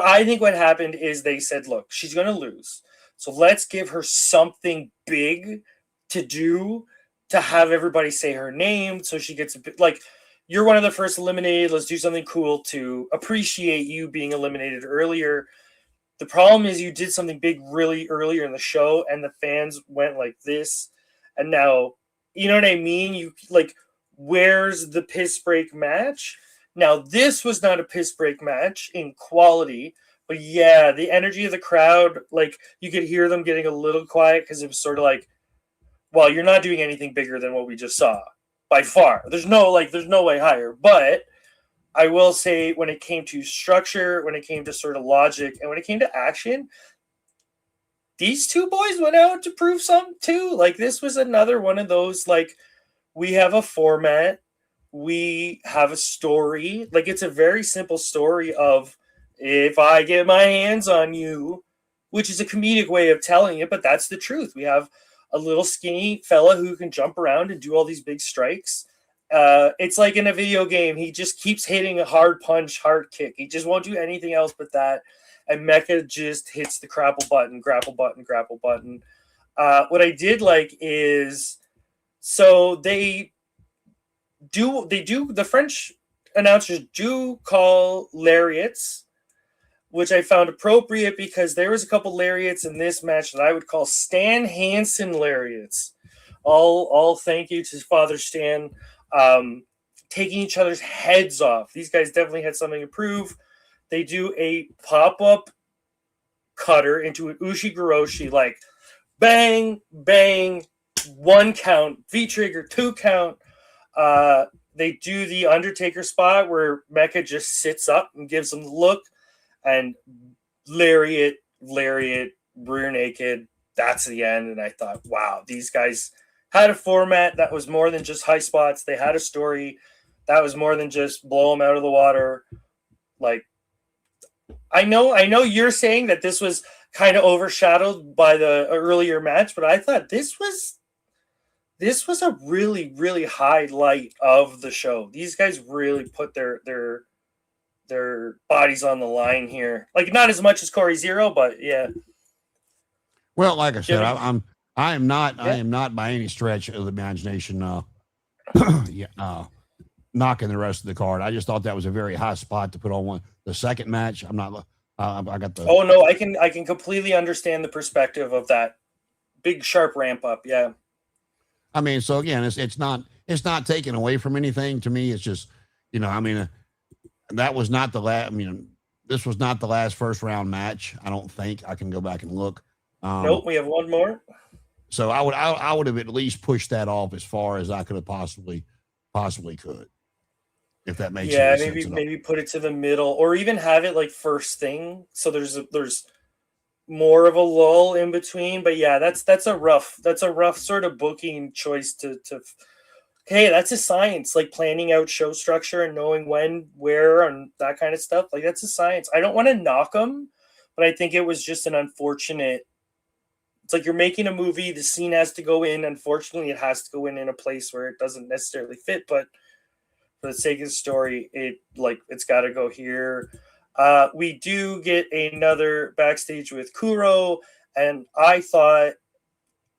I think what happened is they said, look, she's going to lose. So let's give her something big to do to have everybody say her name. So she gets a bit like, you're one of the first eliminated. Let's do something cool to appreciate you being eliminated earlier. The problem is you did something big really earlier in the show and the fans went like this. And now, you know what I mean? You like, where's the piss break match? Now, this was not a piss break match in quality. But yeah, the energy of the crowd, like you could hear them getting a little quiet because it was sort of like, well, you're not doing anything bigger than what we just saw by far. There's no way higher. But I will say when it came to structure, when it came to sort of logic, and when it came to action, these two boys went out to prove something too. Like this was another one of those, like, we have a format, we have a story. Like it's a very simple story of, if I get my hands on you, which is a comedic way of telling it, but that's the truth. We have a little skinny fella who can jump around and do all these big strikes. It's like in a video game. He just keeps hitting a hard punch, hard kick. He just won't do anything else but that. and Mecha just hits the grapple button. What I did like is, so the French announcers do call lariats, which I found appropriate because there was a couple lariats in this match that I would call Stan Hansen lariats. All thank you to Father Stan, taking each other's heads off. These guys definitely had something to prove. They do a pop-up cutter into an Ushigoroshi, like bang, bang, 1 count, V-trigger, 2 count. They do the Undertaker spot where Mecha just sits up and gives them the look, and lariat, rear naked. That's the end. And I thought, wow, these guys had a format that was more than just high spots. They had a story that was more than just blow them out of the water. Like, I know you're saying that this was kind of overshadowed by the earlier match, but I thought this was a really, really highlight of the show. These guys really put their bodies on the line here. Like, not as much as Corey Zero, but yeah. Well, like I said, I am not by any stretch of the imagination knocking the rest of the card. I just thought that was a very high spot to put on the second match. I'm not. I got the. Oh no, I can completely understand the perspective of that big sharp ramp up. Yeah. I mean, so again, it's not taken away from anything to me. It's just, that was not the last. I mean, this was not the last first round match. I don't think. I can go back and look. Nope, we have one more. So I would have at least pushed that off as far as I could have possibly could, if that makes sense. Yeah, maybe put it to the middle, or even have it like first thing. So there's more of a lull in between. But yeah, that's a rough sort of booking choice to. Hey, that's a science, like planning out show structure and knowing when, where, and that kind of stuff. Like, that's a science. I don't want to knock them, but I think it was just an unfortunate. It's like you're making a movie, the scene has to go in. Unfortunately, it has to go in a place where it doesn't necessarily fit, but for the sake of the story, it's got to go here. We do get another backstage with Kuro, and I thought,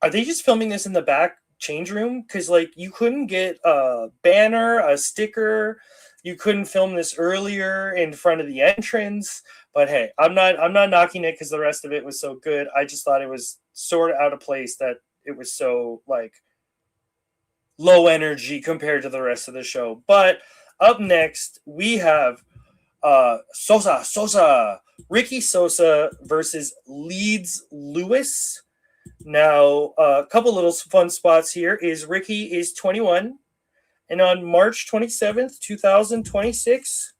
are they just filming this in the back change room? Because you couldn't get a banner, a sticker. You couldn't film this earlier in front of the entrance. But hey, I'm not knocking it because the rest of it was so good. I just thought it was sort of out of place that it was so low energy compared to the rest of the show. But up next we have Ricky Sosa versus Leeds Lewis. Now, a couple little fun spots here is Ricky is 21, and on March 27th, 2026,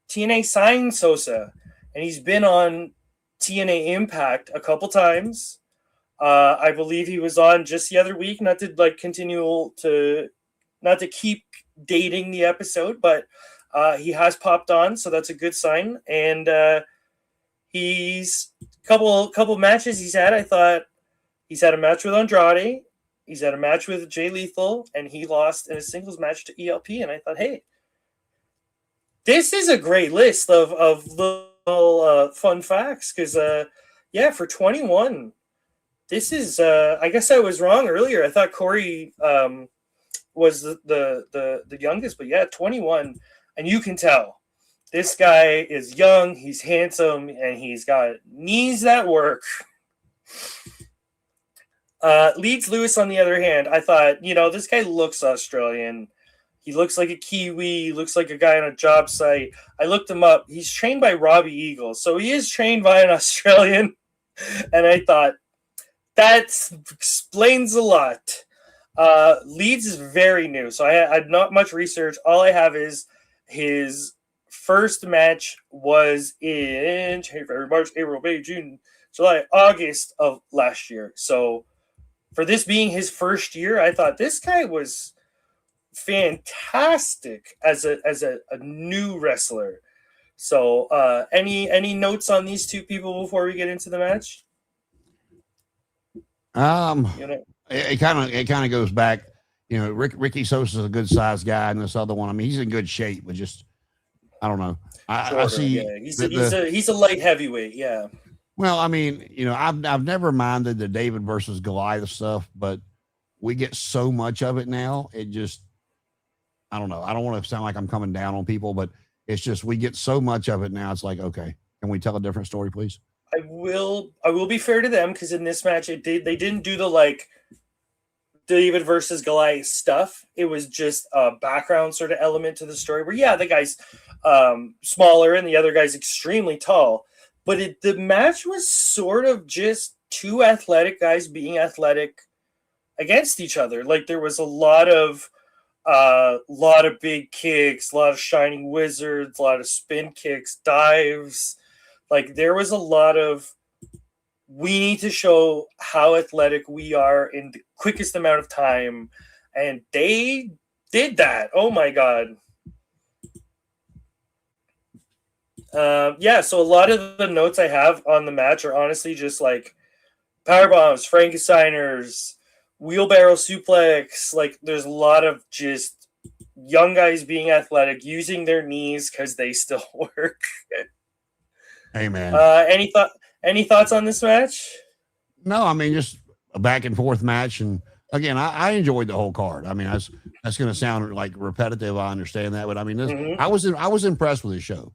TNA signed Sosa, and he's been on TNA Impact a couple times. I believe he was on just the other week, not to keep dating the episode, but he has popped on, so that's a good sign. And he's couple matches he's had. I thought he's had a match with Andrade, he's had a match with Jay Lethal, and he lost in a singles match to ELP. And I thought, hey, this is a great list of little fun facts because, for 21, this is. I guess I was wrong earlier. I thought Corey was the youngest, but yeah, 21, and you can tell this guy is young. He's handsome, and he's got knees that work. Leeds Lewis, on the other hand, I thought, this guy looks Australian. He looks like a Kiwi. He looks like a guy on a job site. I looked him up. He's trained by Robbie Eagle. So he is trained by an Australian. And I thought, that explains a lot. Leeds is very new. So I had not much research. All I have is his first match was in February, March, April, May, June, July, August of last year. So for this being his first year, I thought this guy was fantastic as a new wrestler. So any notes on these two people before we get into the match? It kind of goes back. Ricky Sosa's a good sized guy, and this other one, I mean, he's in good shape, but just I don't know. I Shorter, see yeah. He's a light heavyweight, yeah. well, I mean, I've never minded the David versus Goliath stuff, but we get so much of it now. It just, I don't know. I don't want to sound like I'm coming down on people, but it's just we get so much of it now. It's like, okay, can we tell a different story, please? I will be fair to them because in this match they didn't do the like David versus Goliath stuff. It was just a background sort of element to the story where the guy's smaller and the other guy's extremely tall. But the match was sort of just two athletic guys being athletic against each other. Like there was a lot of big kicks, a lot of shining wizards, a lot of spin kicks, dives. Like there was a lot of, we need to show how athletic we are in the quickest amount of time. And they did that. Oh my God. So a lot of the notes I have on the match are honestly just like power bombs, Frankensteiners, wheelbarrow suplex. Like there's a lot of just young guys being athletic, using their knees because they still work. Hey man. Any thoughts on this match? No, I mean just a back and forth match, and again, I enjoyed the whole card. I mean, that's going to sound like repetitive. I understand that, but I mean, I was impressed with the show.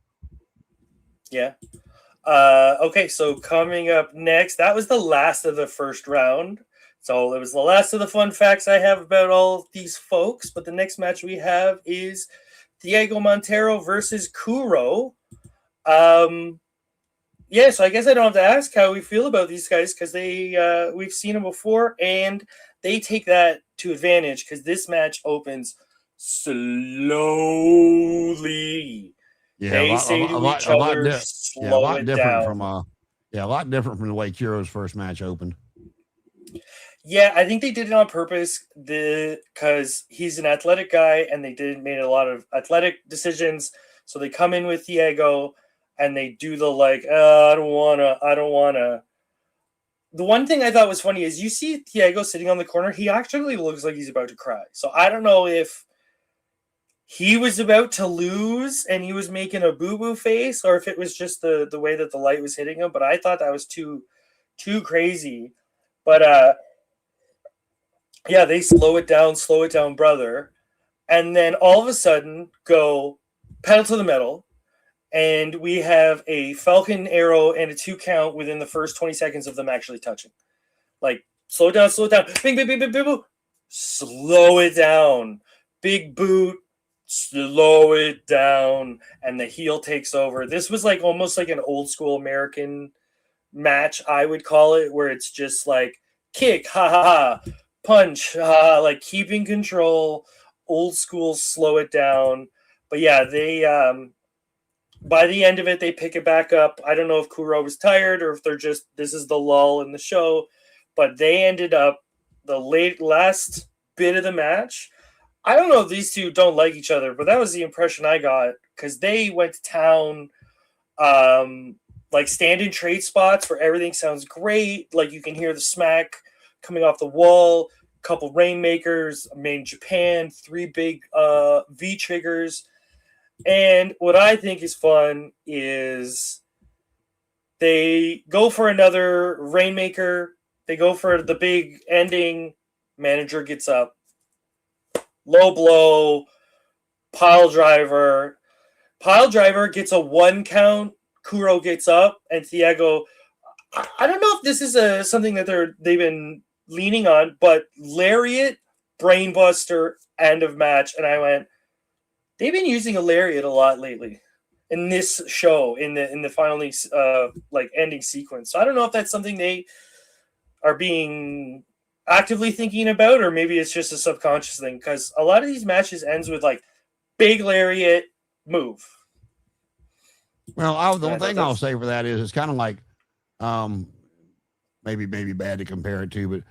Yeah. Okay, so coming up next, that was the last of the first round. So it was the last of the fun facts I have about all these folks. But the next match we have is Diego Montero versus Kuro. So I guess I don't have to ask how we feel about these guys because we've seen them before, and they take that to advantage because this match opens slowly. Yeah, they say to each other, slow it down. A lot different from the way Kuro's first match opened. Yeah, I think they did it on purpose because he's an athletic guy, and they made a lot of athletic decisions. So they come in with Diego. And they do the like, I don't wanna. The one thing I thought was funny is you see Diego sitting on the corner. He actually looks like he's about to cry. So I don't know if he was about to lose and he was making a boo-boo face, or if it was just the way that the light was hitting him. But I thought that was too crazy. But they slow it down, brother. And then all of a sudden go pedal to the metal. And we have a Falcon arrow and a 2 count within the first 20 seconds of them actually touching. Like, slow down. Bing, bing, bing, bing, bing, bing. Slow it down. Big boot. Slow it down. And the heel takes over. This was like almost like an old school American match, I would call it, where it's just like kick, ha ha ha, punch, ha ha, like keeping control, old school, slow it down. But yeah, they by the end of it, they pick it back up. I don't know if Kuro was tired or if this is the lull in the show, but they ended up the last bit of the match. I don't know if these two don't like each other, but that was the impression I got because they went to town, like stand-in trade spots where everything sounds great. Like you can hear the smack coming off the wall, couple rainmakers, made in Japan, 3 big V triggers. And what I think is fun is they go for another Rainmaker. They go for the big ending. Manager gets up. Low blow. Pile driver. Pile driver gets a 1 count. Kuro gets up. And Diego, I don't know if this is something that they've been leaning on, but lariat, brainbuster, end of match. And I went, they've been using a lariat a lot lately in this show, in the finally like ending sequence. So I don't know if that's something they are being actively thinking about, or maybe it's just a subconscious thing. Because a lot of these matches ends with like big lariat move. Well, the one thing I'll say for that is it's kind of like, maybe bad to compare it to, but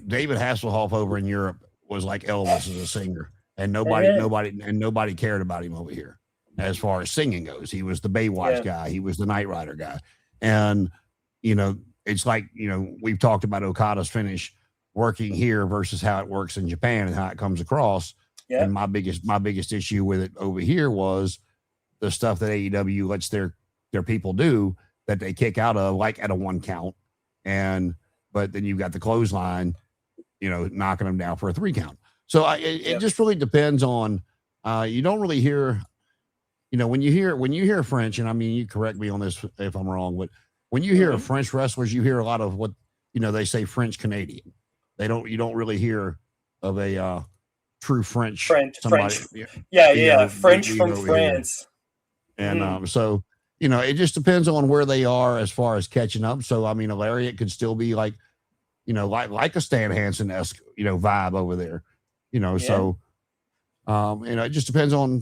David Hasselhoff over in Europe was like Elvis as a singer. And nobody cared about him over here as far as singing goes. He was the Baywatch guy. He was the Knight Rider guy. And, it's like, we've talked about Okada's finish working here versus how it works in Japan and how it comes across. Yeah. And my biggest issue with it over here was the stuff that AEW lets their people do that they kick out of, like at a 1 count, but then you've got the clothesline, knocking them down for a 3 count. So it just really depends on. You don't really hear, when you hear French, and I mean, you correct me on this if I'm wrong, but when you hear French wrestlers, you hear a lot of what they say French Canadian. You don't really hear of a true French. French. French from France. Here. And so it just depends on where they are as far as catching up. So I mean, a lariat could still be like a Stan Hansen-esque vibe over there. So it just depends on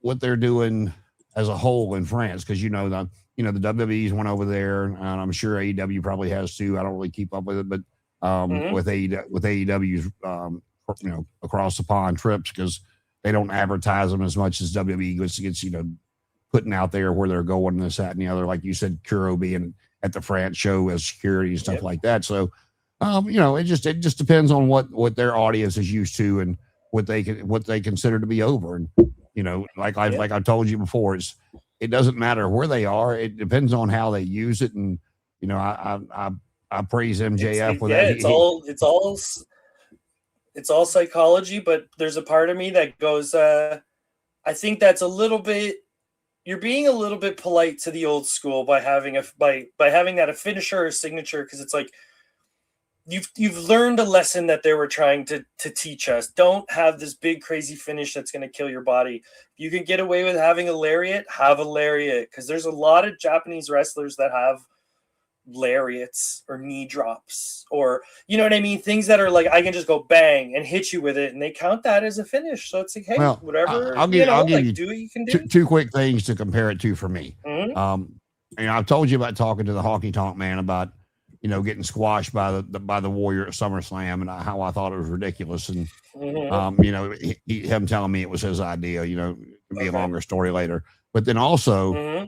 what they're doing as a whole in France, because the WWE's went over there, and I'm sure AEW probably has too. I don't really keep up with it, but with AEW's across the pond trips, because they don't advertise them as much as WWE gets putting out there where they're going, and this, that, and the other. Like you said, Kuro being at the France show as security and stuff like that. So it just depends on what their audience is used to and what they consider to be over. And like I told you before, it doesn't matter where they are. It depends on how they use it. And I praise MJF for that. It's all psychology, but there's a part of me that goes, I think that's a little bit. You're being a little bit polite to the old school by having that a finisher or signature, because it's like you've learned a lesson that they were trying to teach us. Don't have this big crazy finish that's going to kill your body. You can get away with having a lariat, have a lariat, because there's a lot of Japanese wrestlers that have lariats or knee drops, or what I mean, things that are like I can just go bang and hit you with it, and they count that as a finish. So it's like, hey, whatever. I'll give you do what you can do. Two quick things to compare it to for me. I've told you about talking to the Honky Tonk Man about getting squashed by the Warrior at SummerSlam, and how I thought it was ridiculous, and him telling me it was his idea. It could be a longer story later, but then also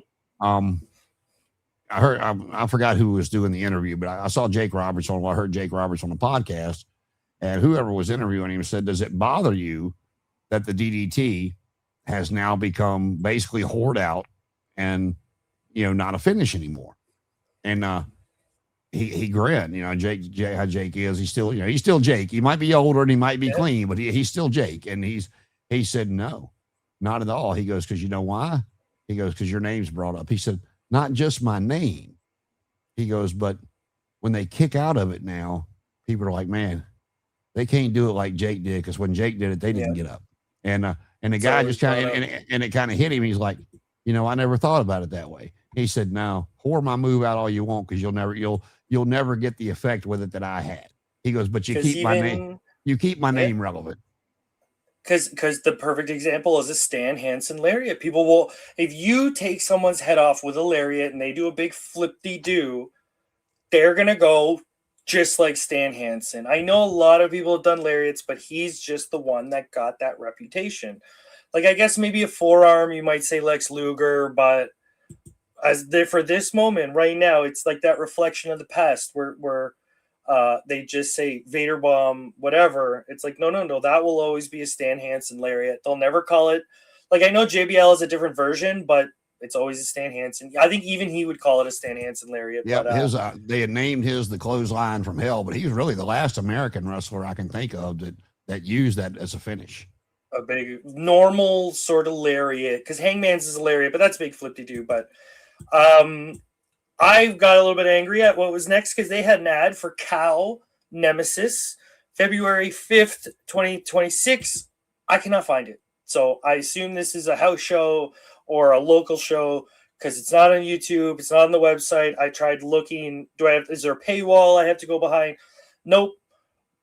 I forgot who was doing the interview, but I saw Jake Roberts I heard Jake Roberts on the podcast, and whoever was interviewing him said, "Does it bother you that the DDT has now become basically hoard out and not a finish anymore?" And he grinned. Jake, how Jake is. He's still Jake. He might be older and he might be clean, but he's still Jake. And he said, "No, not at all." He goes, "Because you know why?" He goes, "Because your name's brought up." He said, "Not just my name." He goes, "But when they kick out of it now, people are like, man, they can't do it like Jake did, because when Jake did it, they didn't get up." And the guy just kind of, and it kind of hit him. He's like, "I never thought about it that way." He said, "No, whore my move out all you want, because you'll never get the effect with it that I had." He goes, "But you keep my name relevant." Because the perfect example is a Stan Hansen lariat. People will, if you take someone's head off with a lariat and they do a big flip-de-doo, they're going to go just like Stan Hansen. I know a lot of people have done lariats, but he's just the one that got that reputation. Like, I guess maybe a forearm, you might say Lex Luger, but for this moment right now, it's like that reflection of the past where they just say Vader bomb, whatever. It's like, no, that will always be a Stan Hansen lariat. They'll never call it, like, I know JBL is a different version, but it's always a Stan Hansen. I think even he would call it a Stan Hansen lariat. Yeah, they had named his the clothesline from hell, but he was really the last American wrestler I can think of that used that as a finish. A big normal sort of lariat, because Hangman's is a lariat, but that's big flip-de-doo. But I got a little bit angry at what was next, because they had an ad for KHAO Nemesis, February 5th, 2026. I cannot find it. So I assume this is a house show or a local show, because it's not on YouTube. It's not on the website. I tried looking. Is there a paywall I have to go behind? Nope.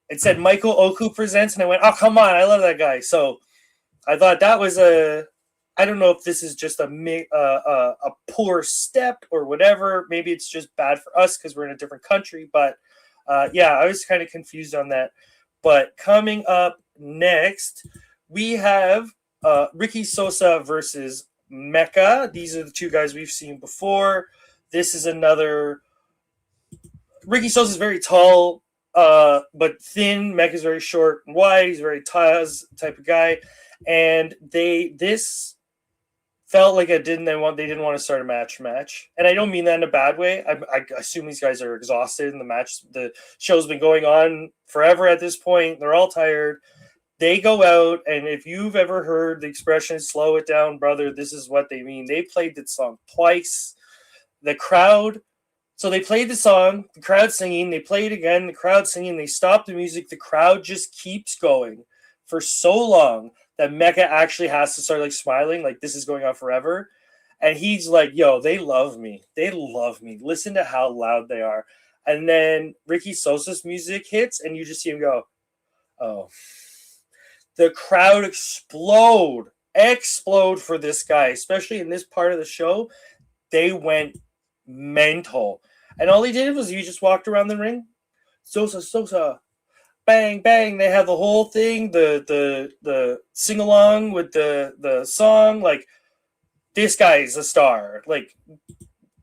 It said Michael Oku presents, and I went, oh, come on. I love that guy. So I thought that was I don't know if this is just a poor step or whatever. Maybe it's just bad for us because we're in a different country. But I was kind of confused on that. But coming up next, we have Ricky Sosa versus Mecca. These are the two guys we've seen before. This is another. Ricky Sosa is very tall, but thin. Mecca's very short and wide. He's a very Taz type of guy. And this felt like they didn't want to start a match, and I don't mean that in a bad way. I assume these guys are exhausted in the match. The show's been going on forever at this point. They're all tired. They go out, and if you've ever heard the expression "slow it down, brother," this is what they mean. They played that song twice. The crowd. So they played the song, the crowd singing, they play it again, the crowd singing, they stop the music, the crowd just keeps going for so long that Mecca actually has to start like smiling, like this is going on forever. And he's like, yo, they love me. They love me. Listen to how loud they are. And then Ricky Sosa's music hits and you just see him go, oh. The crowd explode for this guy, especially in this part of the show. They went mental. And all he did was he just walked around the ring. Sosa, bang, bang. They have the whole thing, the sing along with the song. Like, this guy is a star. Like,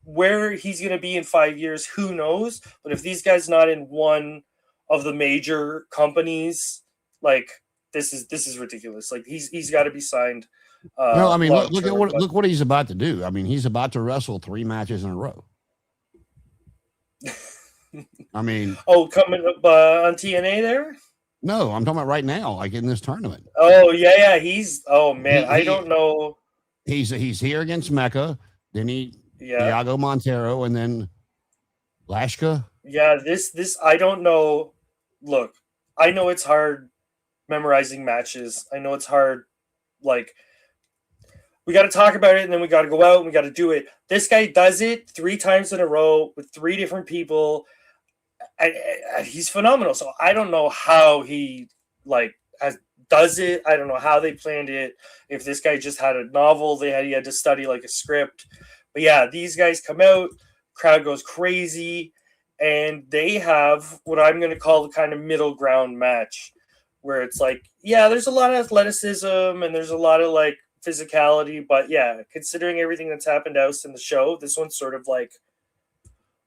where he's gonna be in 5 years, who knows? But if these guys not in one of the major companies, like this is ridiculous. Like he's got to be signed. No, I mean look what he's about to do. I mean, he's about to wrestle 3 matches in a row. I mean, coming up on TNA there? No, I'm talking about right now, like in this tournament. Oh yeah, I don't know. He's here against Mecca, then Thiago Montero, and then Lashka. Yeah, this I don't know. Look, I know it's hard memorizing matches. I know it's hard. Like, we got to talk about it, and then we got to go out and we got to do it. This guy does it 3 times in a row with 3 different people. And he's phenomenal. So I don't know how he does it. I don't know how they planned it. If this guy just had a novel, he had to study like a script. But yeah, these guys come out, crowd goes crazy, and they have what I'm going to call the kind of middle ground match, where it's like, yeah, there's a lot of athleticism and there's a lot of like physicality, but yeah, considering everything that's happened else in the show, this one's sort of like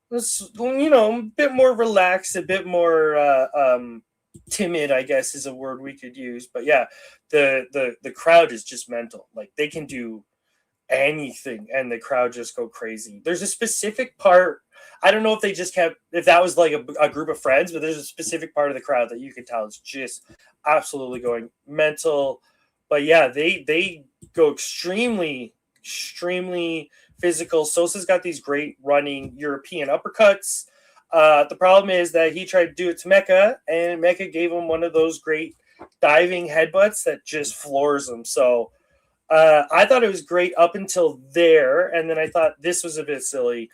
this, a bit more relaxed, a bit more timid, I guess is a word we could use. But yeah, the crowd is just mental. Like, they can do anything and the crowd just go crazy. There's a specific part, I don't know if they just kept, if that was like a group of friends, but there's a specific part of the crowd that you can tell is just absolutely going mental. But yeah, they go extremely physical. Sosa's got these great running European uppercuts. The problem is that he tried to do it to Mecca, and Mecca gave him one of those great diving headbutts that just floors him. So I thought it was great up until there, and then I thought this was a bit silly.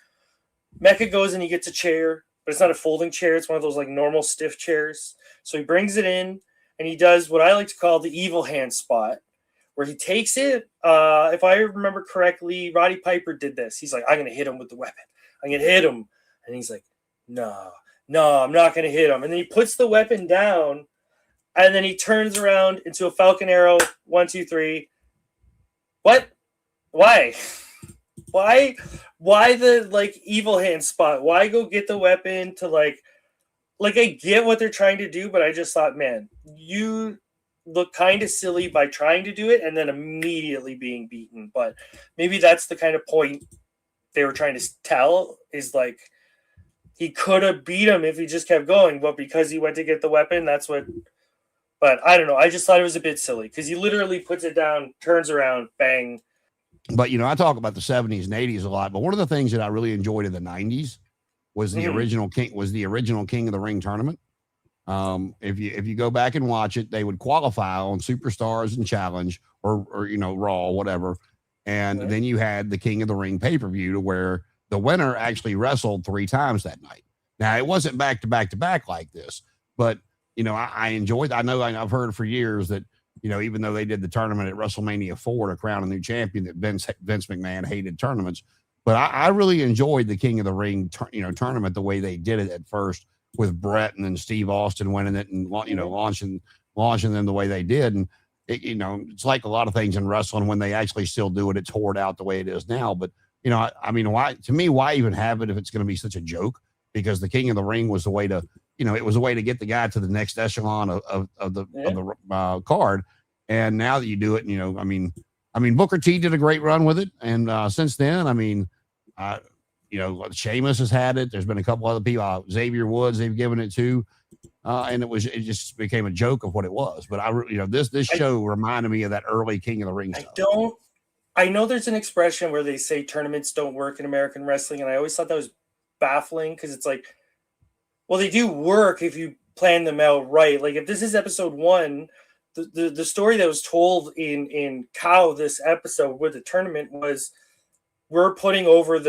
Mecca goes and he gets a chair, but it's not a folding chair. It's one of those like normal stiff chairs. So he brings it in, and he does what I like to call the evil hand spot, where he takes it. If I remember correctly, Roddy Piper did this. He's like, I'm going to hit him with the weapon. I'm going to hit him. And he's like, no, I'm not going to hit him. And then he puts the weapon down, and then he turns around into a Falcon Arrow. 1, 2, 3. What? Why? Why the like evil hand spot? Why go get the weapon to like I get what they're trying to do, but I just thought, man, you look kind of silly by trying to do it and then immediately being beaten. But maybe that's the kind of point they were trying to tell, is like he could have beat him if he just kept going, but because he went to get the weapon, that's what. But I don't know. I just thought it was a bit silly because he literally puts it down, turns around, bang. But, I talk about the 70s and 80s a lot, but one of the things that I really enjoyed in the 90s was the original King of the Ring tournament. If you go back and watch it, they would qualify on Superstars and Challenge or Raw, whatever. And then you had the King of the Ring pay-per-view, to where the winner actually wrestled 3 times that night. Now, it wasn't back to back to back like this, but I enjoyed. I know I've heard for years that, even though they did the tournament at WrestleMania 4 to crown a new champion, that Vince McMahon hated tournaments. But I really enjoyed the King of the Ring, tournament, the way they did it at first with Brett and then Steve Austin winning it and, launching them the way they did. And, it's like a lot of things in wrestling, when they actually still do it, it's hoard out the way it is now. But, why even have it if it's going to be such a joke? Because the King of the Ring was the way to, it was a way to get the guy to the next echelon of the card. And now that you do it, I mean, Booker T did a great run with it, and since then, I mean, Sheamus has had it. There's been a couple other people, Xavier Woods, they've given it to, and it just became a joke of what it was. But this show reminded me of that early King of the Ring stuff. I know there's an expression where they say tournaments don't work in American wrestling, and I always thought that was baffling because it's like, well, they do work if you plan them out right. Like if this is episode 1. The story that was told in KHAO this episode with the tournament was, we're putting over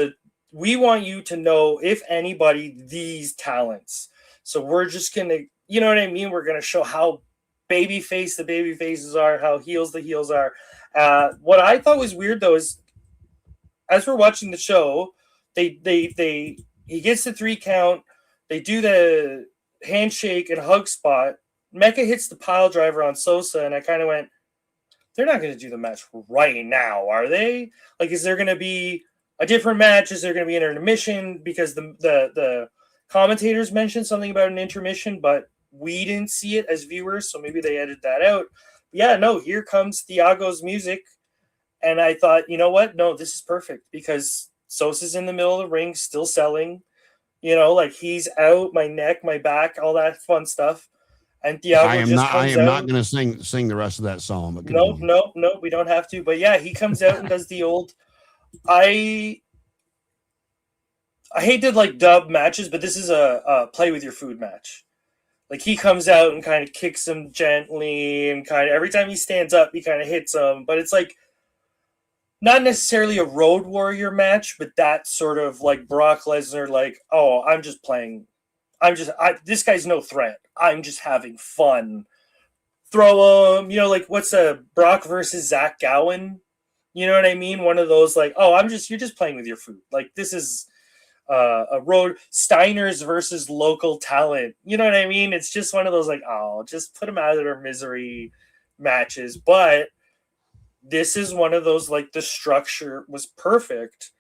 we want you to know, if anybody, these talents. So we're just going to, you know what I mean? We're going to show how babyface the baby faces are, how heels the heels are. What I thought was weird though is, as we're watching the show, he gets the 3 count. They do the handshake and hug spot. Mecca hits the pile driver on Sosa, and I kind of went, they're not going to do the match right now, are they? Like, is there going to be a different match? Is there going to be an intermission? Because the commentators mentioned something about an intermission, but we didn't see it as viewers, so maybe they edited that out. But yeah, no, here comes Thiago's music, and I thought, you know what? No, this is perfect, because Sosa's in the middle of the ring, still selling. Like he's out, my neck, my back, all that fun stuff. And Thiago I am not going to sing the rest of that song. But nope, we don't have to. But yeah, he comes out and does the old. I hate to like dub matches, but this is a play with your food match. Like he comes out and kind of kicks him gently, and kind of every time he stands up, he kind of hits him. But it's like not necessarily a Road Warrior match, but that sort of like Brock Lesnar, like, oh, I'm just playing. This guy's no threat. I'm just having fun. Throw him, like what's Brock versus Zach Gowen? You know what I mean? One of those like, oh, you're just playing with your food. Like this is a road Steiners versus local talent. You know what I mean? It's just one of those like, oh, just put them out of their misery matches. But this is one of those like the structure was perfect.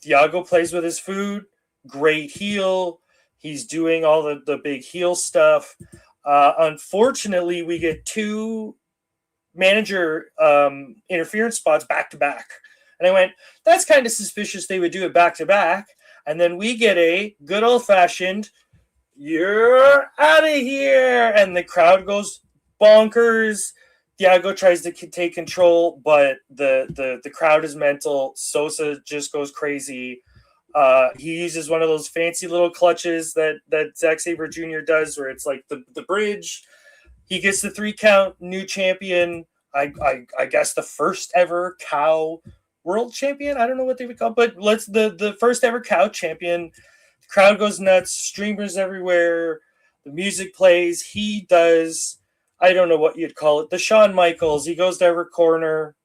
Thiago plays with his food. Great heel. He's doing all the big heel stuff. Unfortunately, we get 2 manager interference spots back to back. And I went, that's kind of suspicious they would do it back to back. And then we get a good old fashioned, you're out of here. And the crowd goes bonkers. Thiago tries to take control, but the crowd is mental. Sosa just goes crazy. He uses one of those fancy little clutches that Zack Sabre Jr. does, where it's like the bridge. He gets the 3 count, new champion. I guess the first ever KHAO world champion. I don't know what they would call, but the first ever KHAO champion. The crowd goes nuts, streamers everywhere. The music plays. He does, I don't know what you'd call it, the Shawn Michaels. He goes to every corner.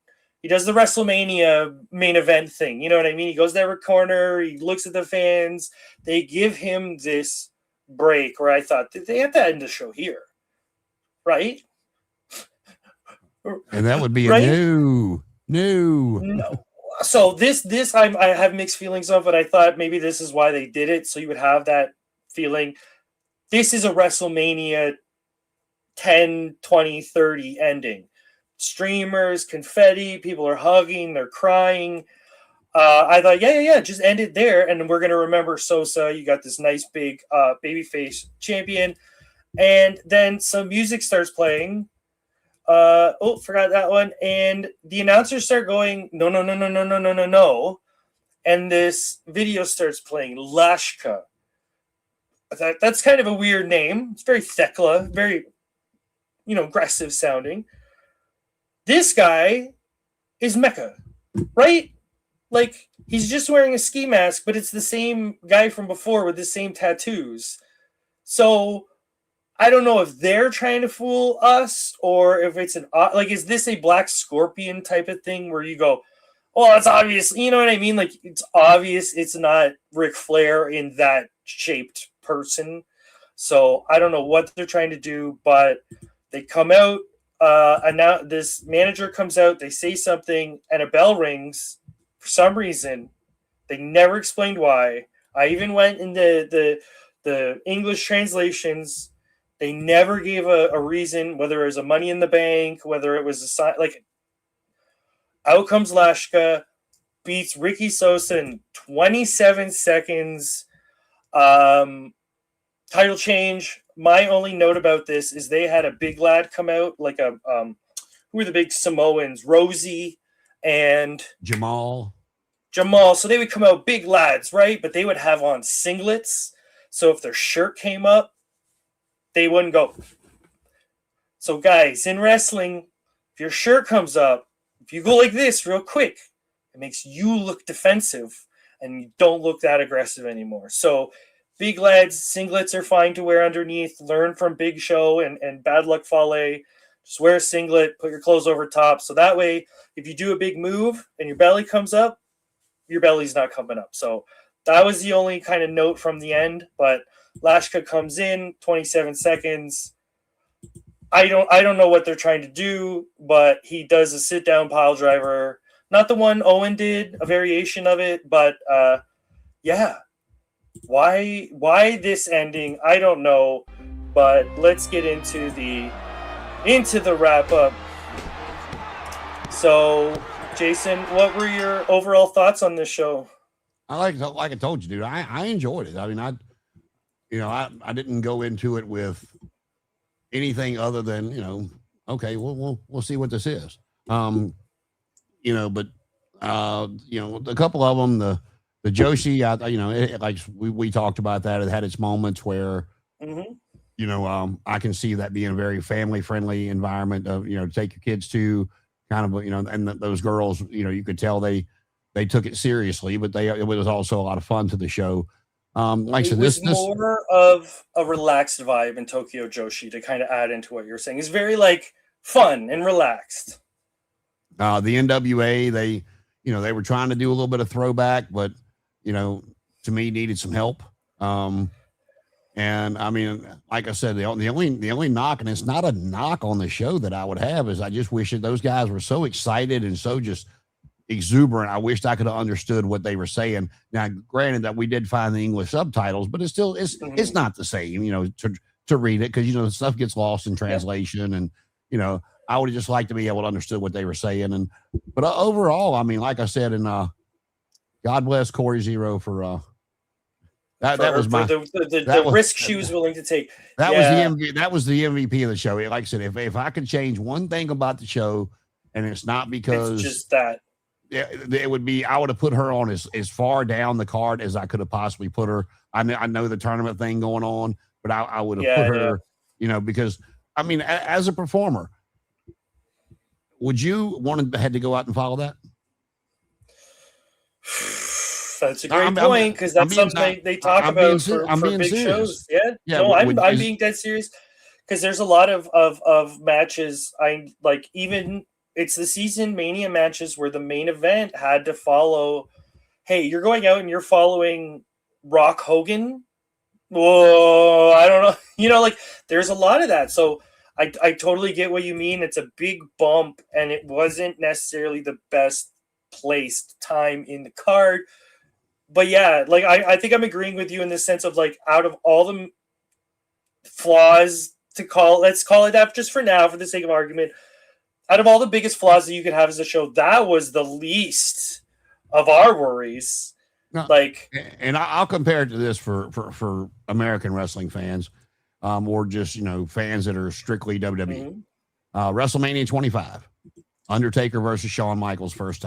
He does the WrestleMania main event thing. You know what I mean? He goes to every corner. He looks at the fans. They give him this break where I thought, they have to end the show here, right? And that would be right? a no. So this I have mixed feelings of it. I thought maybe this is why they did it, so you would have that feeling. This is a WrestleMania 10, 20, 30 ending. Streamers, confetti, people are hugging, they're crying. I thought, yeah, just end it there, and we're gonna remember Sosa. You got this nice big babyface champion, and then some music starts playing. Forgot that one. And the announcers start going, no, and this video starts playing. Lashka. That's kind of a weird name. It's very Thekla, very aggressive sounding. This guy is Mecca, right? Like, he's just wearing a ski mask, but it's the same guy from before with the same tattoos. So I don't know if they're trying to fool us or if it's is this a Black Scorpion type of thing where you go, oh, it's obvious, you know what I mean? Like, it's obvious it's not Ric Flair in that shaped person. So I don't know what they're trying to do, but they come out. Now this manager comes out, they say something, and a bell rings for some reason. They never explained why. I even went in the English translations. They never gave a reason, whether it was a Money in the Bank, whether it was a sign. Like, Out comes Lashka, beats Ricky Sosa in 27 seconds. Title change. My only note about this is they had a big lad come out, like a who were the big Samoans, Rosie and Jamal. So they would come out big lads, right? But they would have on singlets. So if their shirt came up, they wouldn't go. So guys, in wrestling, if your shirt comes up, if you go like this real quick, it makes you look defensive and you don't look that aggressive anymore. So big lads, singlets are fine to wear underneath. Learn from Big Show and Bad Luck Fale. Just wear a singlet, put your clothes over top. So that way, if you do a big move and your belly comes up, your belly's not coming up. So that was the only kind of note from the end. But Lashka comes in, 27 seconds. I don't know what they're trying to do, but he does a sit down pile driver. Not the one Owen did, a variation of it, but yeah. Why this ending? I don't know. But let's get into the wrap up. So, Jason, what were your overall thoughts on this show? Like I told you, dude, I enjoyed it. I mean, I didn't go into it with anything other than, okay, we'll see what this is. But a couple of them, the Joshi, like we talked about that. It had its moments where, I can see that being a very family friendly environment of, take your kids to kind of, and those girls, you could tell they took it seriously, but it was also a lot of fun to the show. Like it was more of a relaxed vibe in Tokyo Joshi, to kind of add into what you're saying. It's very like fun and relaxed. The NWA, they were trying to do a little bit of throwback, but to me needed some help. And I mean, like I said, the only knock, and it's not a knock on the show that I would have, is I just wish that those guys were so excited and so just exuberant. I wished I could have understood what they were saying. Now, granted that we did find the English subtitles, but it's not the same, to read it, because stuff gets lost in translation, and I would have just liked to be able to understand what they were saying. But overall, I mean, like I said, and God bless Corey Zero for that was the risk she was willing to take. That was the MVP of the show. Like I said, if I could change one thing about the show, and it's not because it's just that. It would be, I would have put her on as far down the card as I could have possibly put her. I know the tournament thing going on, but I would have put her, because I mean, as a performer, would you had to go out and follow that? That's a great point, because that's something they talk about for big shows. I'm being dead serious, because there's a lot of matches. It's the season Mania matches where the main event had to follow. Hey, you're going out and you're following Rock Hogan. Whoa, I don't know. There's a lot of that. So I totally get what you mean. It's a big bump, and it wasn't necessarily the best placed time in the card. But yeah, I think I'm agreeing with you in the sense of out of all the flaws let's call it that just for now, for the sake of argument. Out of all the biggest flaws that you could have as a show, that was the least of our worries. No, and I'll compare it to this for American wrestling fans, or just fans that are strictly WWE. WrestleMania 25, Undertaker versus Shawn Michaels, first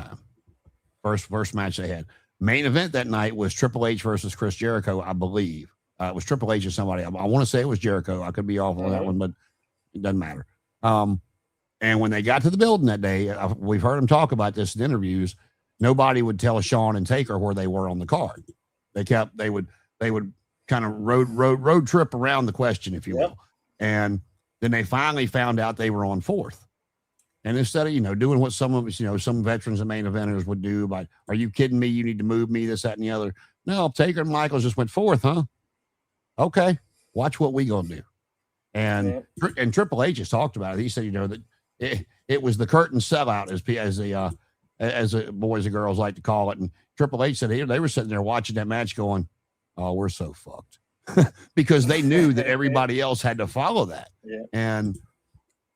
match they had. Main event that night was Triple H versus Chris Jericho, I believe. It was Triple H or somebody. I want to say it was Jericho. I could be off on that one, but it doesn't matter. And when they got to the building that day, we've heard them talk about this in interviews. Nobody would tell Shawn and Taker where they were on the card. They would kind of road trip around the question, if you will. And then they finally found out they were on fourth. And instead of, doing what some of us, some veterans and main eventers would do, by, are you kidding me? You need to move me, this, that, and the other. No, Taker and Michaels just went fourth, huh? Okay. Watch what we gonna do. And Triple H has talked about it. He said, that it was the curtain sellout, as the boys and girls like to call it. And Triple H said they were sitting there watching that match going, oh, we're so fucked. Because they knew that everybody else had to follow that. And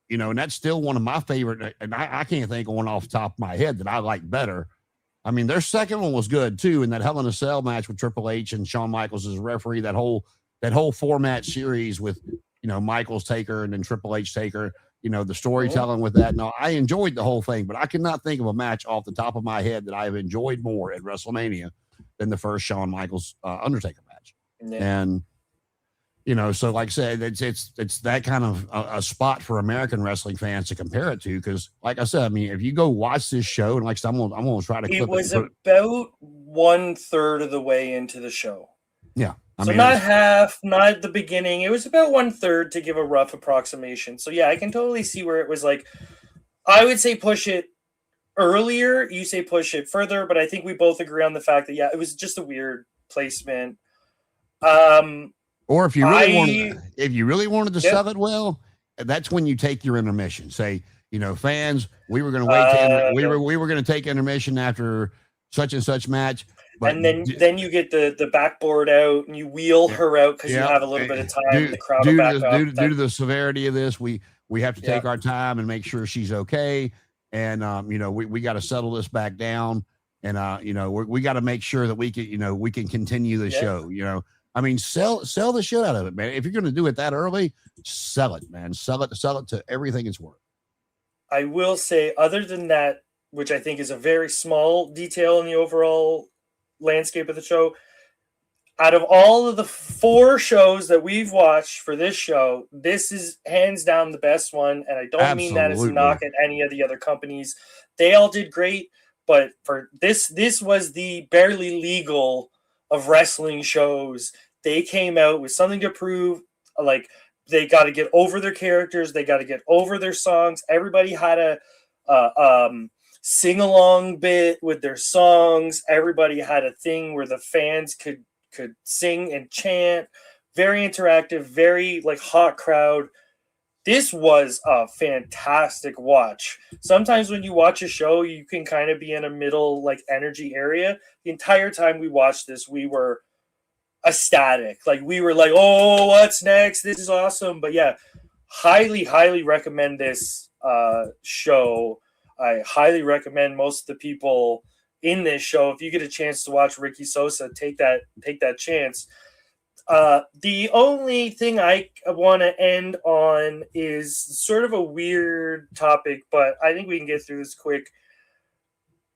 and that's still one of my favorite. And I can't think of one off the top of my head that I like better. I mean, their second one was good too, in that Hell in a Cell match with Triple H and Shawn Michaels as referee. That whole 4-match series with Michaels Taker and then Triple H Taker. The storytelling with that. No, I enjoyed the whole thing, but I cannot think of a match off the top of my head that I have enjoyed more at WrestleMania than the first Shawn Michaels Undertaker match. Yeah. And so like I said, it's that kind of a spot for American wrestling fans to compare it to, because like I said, I mean, if you go watch this show, and like I said, I'm gonna try to clip it was about 1/3 of the way into the show. Yeah. I mean, not half, not at the beginning. It was about 1/3 to give a rough approximation. So yeah, I can totally see where it was like, I would say push it earlier. You say push it further, but I think we both agree on the fact that, yeah, it was just a weird placement. Or if you really wanted to sell it well, that's when you take your intermission. Say, fans, we were going to wait we were going to take intermission after such and such match. But and then you get the backboard out and you wheel her out because you have a little bit of time. The crowd will back up. Due to the severity of this, we have to take our time and make sure she's okay. And we got to settle this back down. And we got to make sure that we can continue the show. I mean, sell the shit out of it, man. If you're going to do it that early, sell it, man. Sell it to everything it's worth. I will say, other than that, which I think is a very small detail in the overall landscape of the show, out of all of the 4 shows that we've watched for this show, this is hands down the best one. And I don't mean that as a knock at any of the other companies. They all did great, but for this was the barely legal of wrestling shows. They came out with something to prove. Like, they got to get over their characters, they got to get over their songs. Everybody had a sing-along bit with their songs. Everybody had a thing where the fans could sing and chant. Very interactive, very like hot crowd. This was a fantastic watch. Sometimes when you watch a show, you can kind of be in a middle like energy area. The entire time we watched this, we were ecstatic. Like, we were like, oh, what's next? This is awesome. But yeah, highly recommend this show. I highly recommend most of the people in this show, if you get a chance to watch Ricky Sosa, take that chance. The only thing I want to end on is sort of a weird topic, but I think we can get through this quick.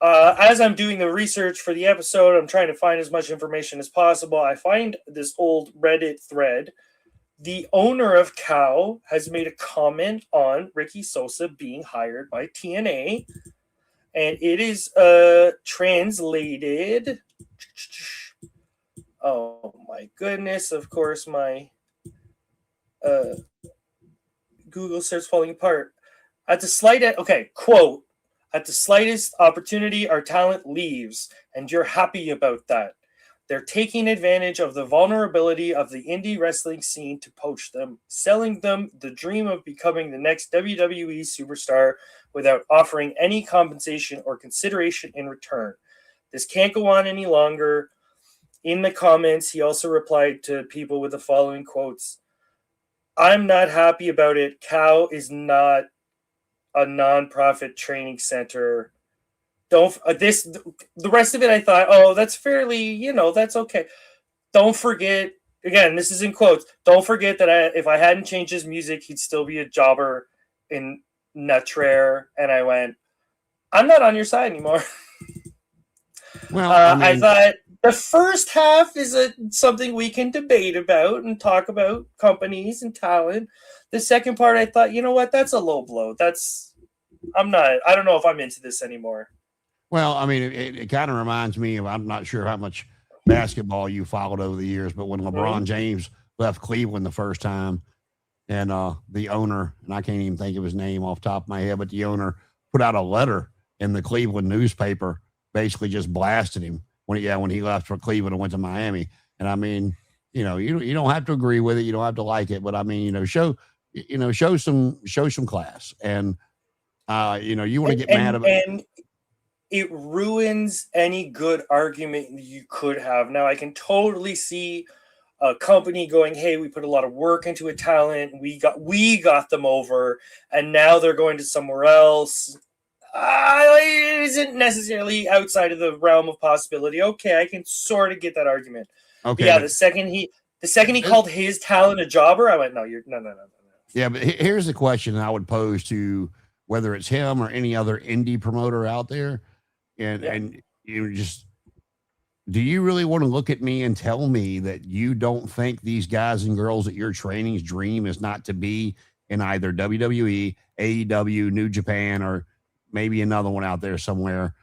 As I'm doing the research for the episode, I'm trying to find as much information as possible. I find this old Reddit thread. The owner of KHAO has made a comment on Ricky Sosa being hired by TNA, and it is translated. Oh my goodness! Of course, my Google starts falling apart. Quote: at the slightest opportunity, our talent leaves, and you're happy about that. They're taking advantage of the vulnerability of the indie wrestling scene to poach them, selling them the dream of becoming the next WWE superstar without offering any compensation or consideration in return. This can't go on any longer. In the comments, he also replied to people with the following quotes: I'm not happy about it. KHAO is not a non-profit training center. The rest of it, I thought, oh, that's fairly, that's okay. Don't forget, again, this is in quotes, don't forget that if I hadn't changed his music, he'd still be a jobber in Nutrare. And I went, I'm not on your side anymore. Well, I thought the first half is something we can debate about and talk about companies and talent. The second part, I thought, you know what? That's a low blow. I don't know if I'm into this anymore. Well, I mean, it kind of reminds me of, I'm not sure how much basketball you followed over the years, but when LeBron James left Cleveland the first time, and the owner, and I can't even think of his name off the top of my head, but the owner put out a letter in the Cleveland newspaper, basically just blasted him when he left for Cleveland and went to Miami. And I mean, you don't have to agree with it, you don't have to like it, but I mean, show some class, and you want to get mad about it. And it ruins any good argument you could have. Now, I can totally see a company going, hey, we put a lot of work into a talent, we got them over, and now they're going to somewhere else. It isn't necessarily outside of the realm of possibility. Okay, I can sort of get that argument. Okay, but yeah, the second he called his talent a jobber, I went, no. Yeah, but here's the question I would pose to whether it's him or any other indie promoter out there, and you just, do you really want to look at me and tell me that you don't think these guys and girls that you're training's dream is not to be in either WWE, AEW, New Japan, or maybe another one out there somewhere?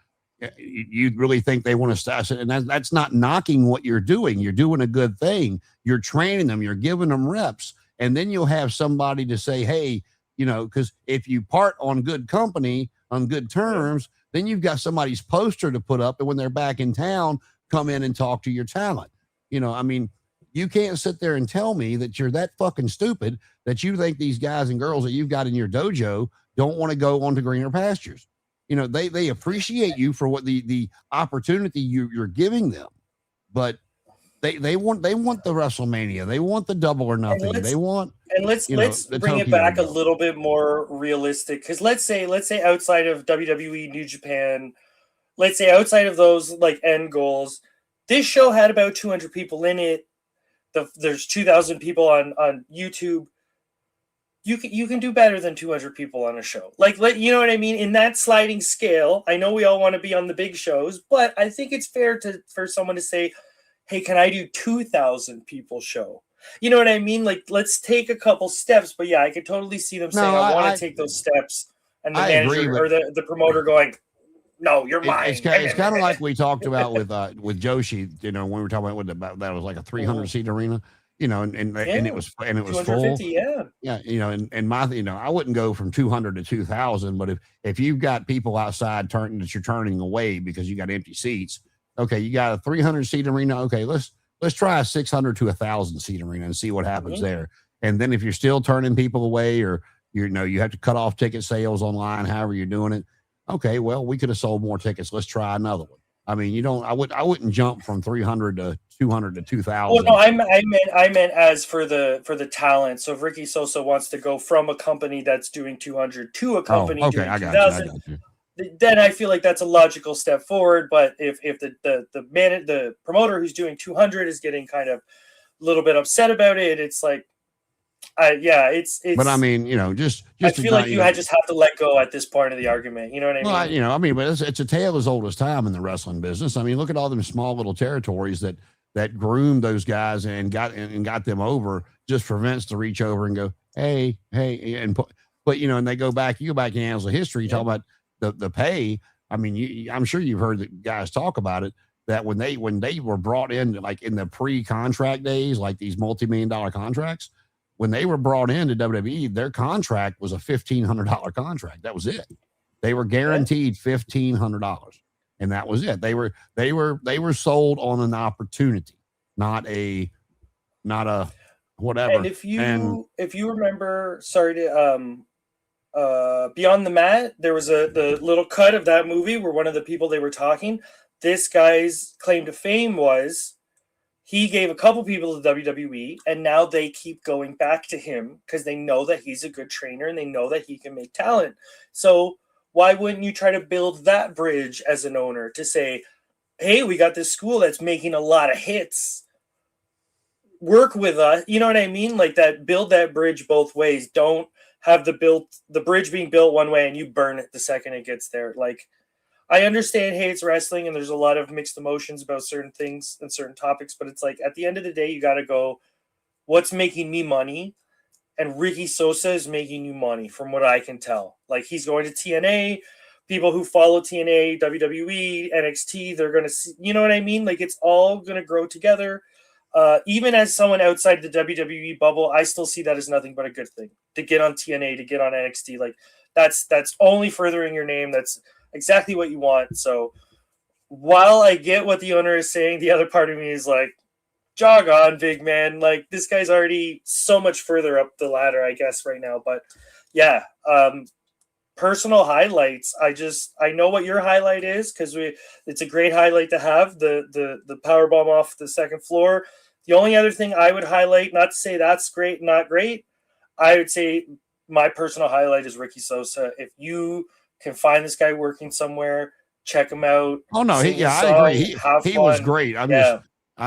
You really think they want to start? And that's not knocking what you're doing. You're doing a good thing. You're training them. You're giving them reps. And then you'll have somebody to say, hey, because if you part on good company, on good terms, then you've got somebody's poster to put up. And when they're back in town, come in and talk to your talent. You can't sit there and tell me that you're that fucking stupid that you think these guys and girls that you've got in your dojo don't want to go on to greener pastures. They appreciate you for what the opportunity you're giving them, but they want the WrestleMania. They want the Double or Nothing. Let's bring it back a little bit more realistic. Because let's say outside of WWE, New Japan, let's say outside of those like end goals, this show had about 200 people in it. There's 2,000 people on YouTube. You can do better than 200 people on a show. You know what I mean? In that sliding scale, I know we all want to be on the big shows, but I think it's fair for someone to say, hey, can I do 2,000 people show? You know what I mean? Let's take a couple steps. But yeah, I could totally see them saying, I want to take those steps. And the manager or the promoter going, no, you're mine. It's kind of like we talked about with Joshi, when we were talking about that was like a 300 seat arena, and it was full. I wouldn't go from 200 to 2,000, but if you've got people outside that you're turning away because you got empty seats, okay, you got a 300 seat arena. Okay, let's try a 600 to 1,000 seat arena and see what happens there. And then if you're still turning people away, or you have to cut off ticket sales online, however you're doing it. Okay, well, we could have sold more tickets. Let's try another one. I mean, I wouldn't jump from 300 to 200 to 2,000. Well, no, I meant as for the talent. So if Ricky Sosa wants to go from a company that's doing 200 to a company doing 2,000, then I feel like that's a logical step forward. But if the promoter who's doing 200 is getting kind of a little bit upset about it, it's like, it's. But I mean, just I feel like you just have to let go at this point of the argument. You know what I mean? But it's a tale as old as time in the wrestling business. I mean, look at all them small little territories that groomed those guys and got them over just for Vince to reach over and go, hey, but and they go back. You go back in annals of history. You talk about the pay. I mean, I'm sure you've heard the guys talk about it. That when they were brought in, like in the pre-contract days, like these multi-million-dollar contracts. When they were brought into WWE, their contract was a $1,500 contract. That was it. They were guaranteed $1,500, and that was it. They were sold on an opportunity, not a whatever. And if you remember, Beyond the Mat, there was the little cut of that movie where one of the people they were talking. This guy's claim to fame was, he gave a couple people to WWE, and now they keep going back to him because they know that he's a good trainer and they know that he can make talent. So why wouldn't you try to build that bridge as an owner to say, hey, we got this school that's making a lot of hits. Work with us. You know what I mean? Like that, build that bridge both ways. Don't have the bridge being built one way and you burn it the second it gets there. Like, I understand, hey, it's wrestling and there's a lot of mixed emotions about certain things and certain topics, but it's like at the end of the day, you got to go, what's making me money? And Ricky Sosa is making you money from what I can tell. Like he's going to TNA, people who follow TNA, WWE, NXT, they're going to see, you know what I mean? Like it's all going to grow together. Even as someone outside the WWE bubble, I still see that as nothing but a good thing to get on TNA, to get on NXT. Like that's only furthering your name. That's exactly what you want. So while I get what the owner is saying, the other part of me is like, jog on, big man. Like this guy's already so much further up the ladder, I guess, right now. But yeah, personal highlights. I know what your highlight is because it's a great highlight to have the power bomb off the second floor. The only other thing I would highlight, not to say that's great, not great, I would say my personal highlight is Ricky Sosa. If you can find this guy working somewhere, check him out. Oh no, sing his I song, agree. have He fun. was great. Yeah.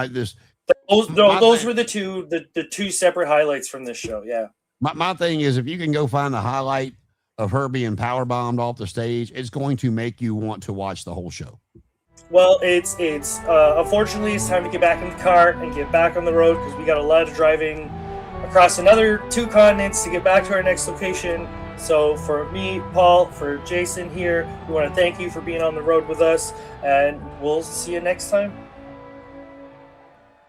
Those were the two separate highlights from this show. Yeah. My thing is, if you can go find the highlight of her being power bombed off the stage, it's going to make you want to watch the whole show. Well, it's unfortunately it's time to get back in the car and get back on the road because we got a lot of driving across another 2 continents to get back to our next location. So for me, Paul, for Jason here, we want to thank you for being on the road with us, and we'll see you next time.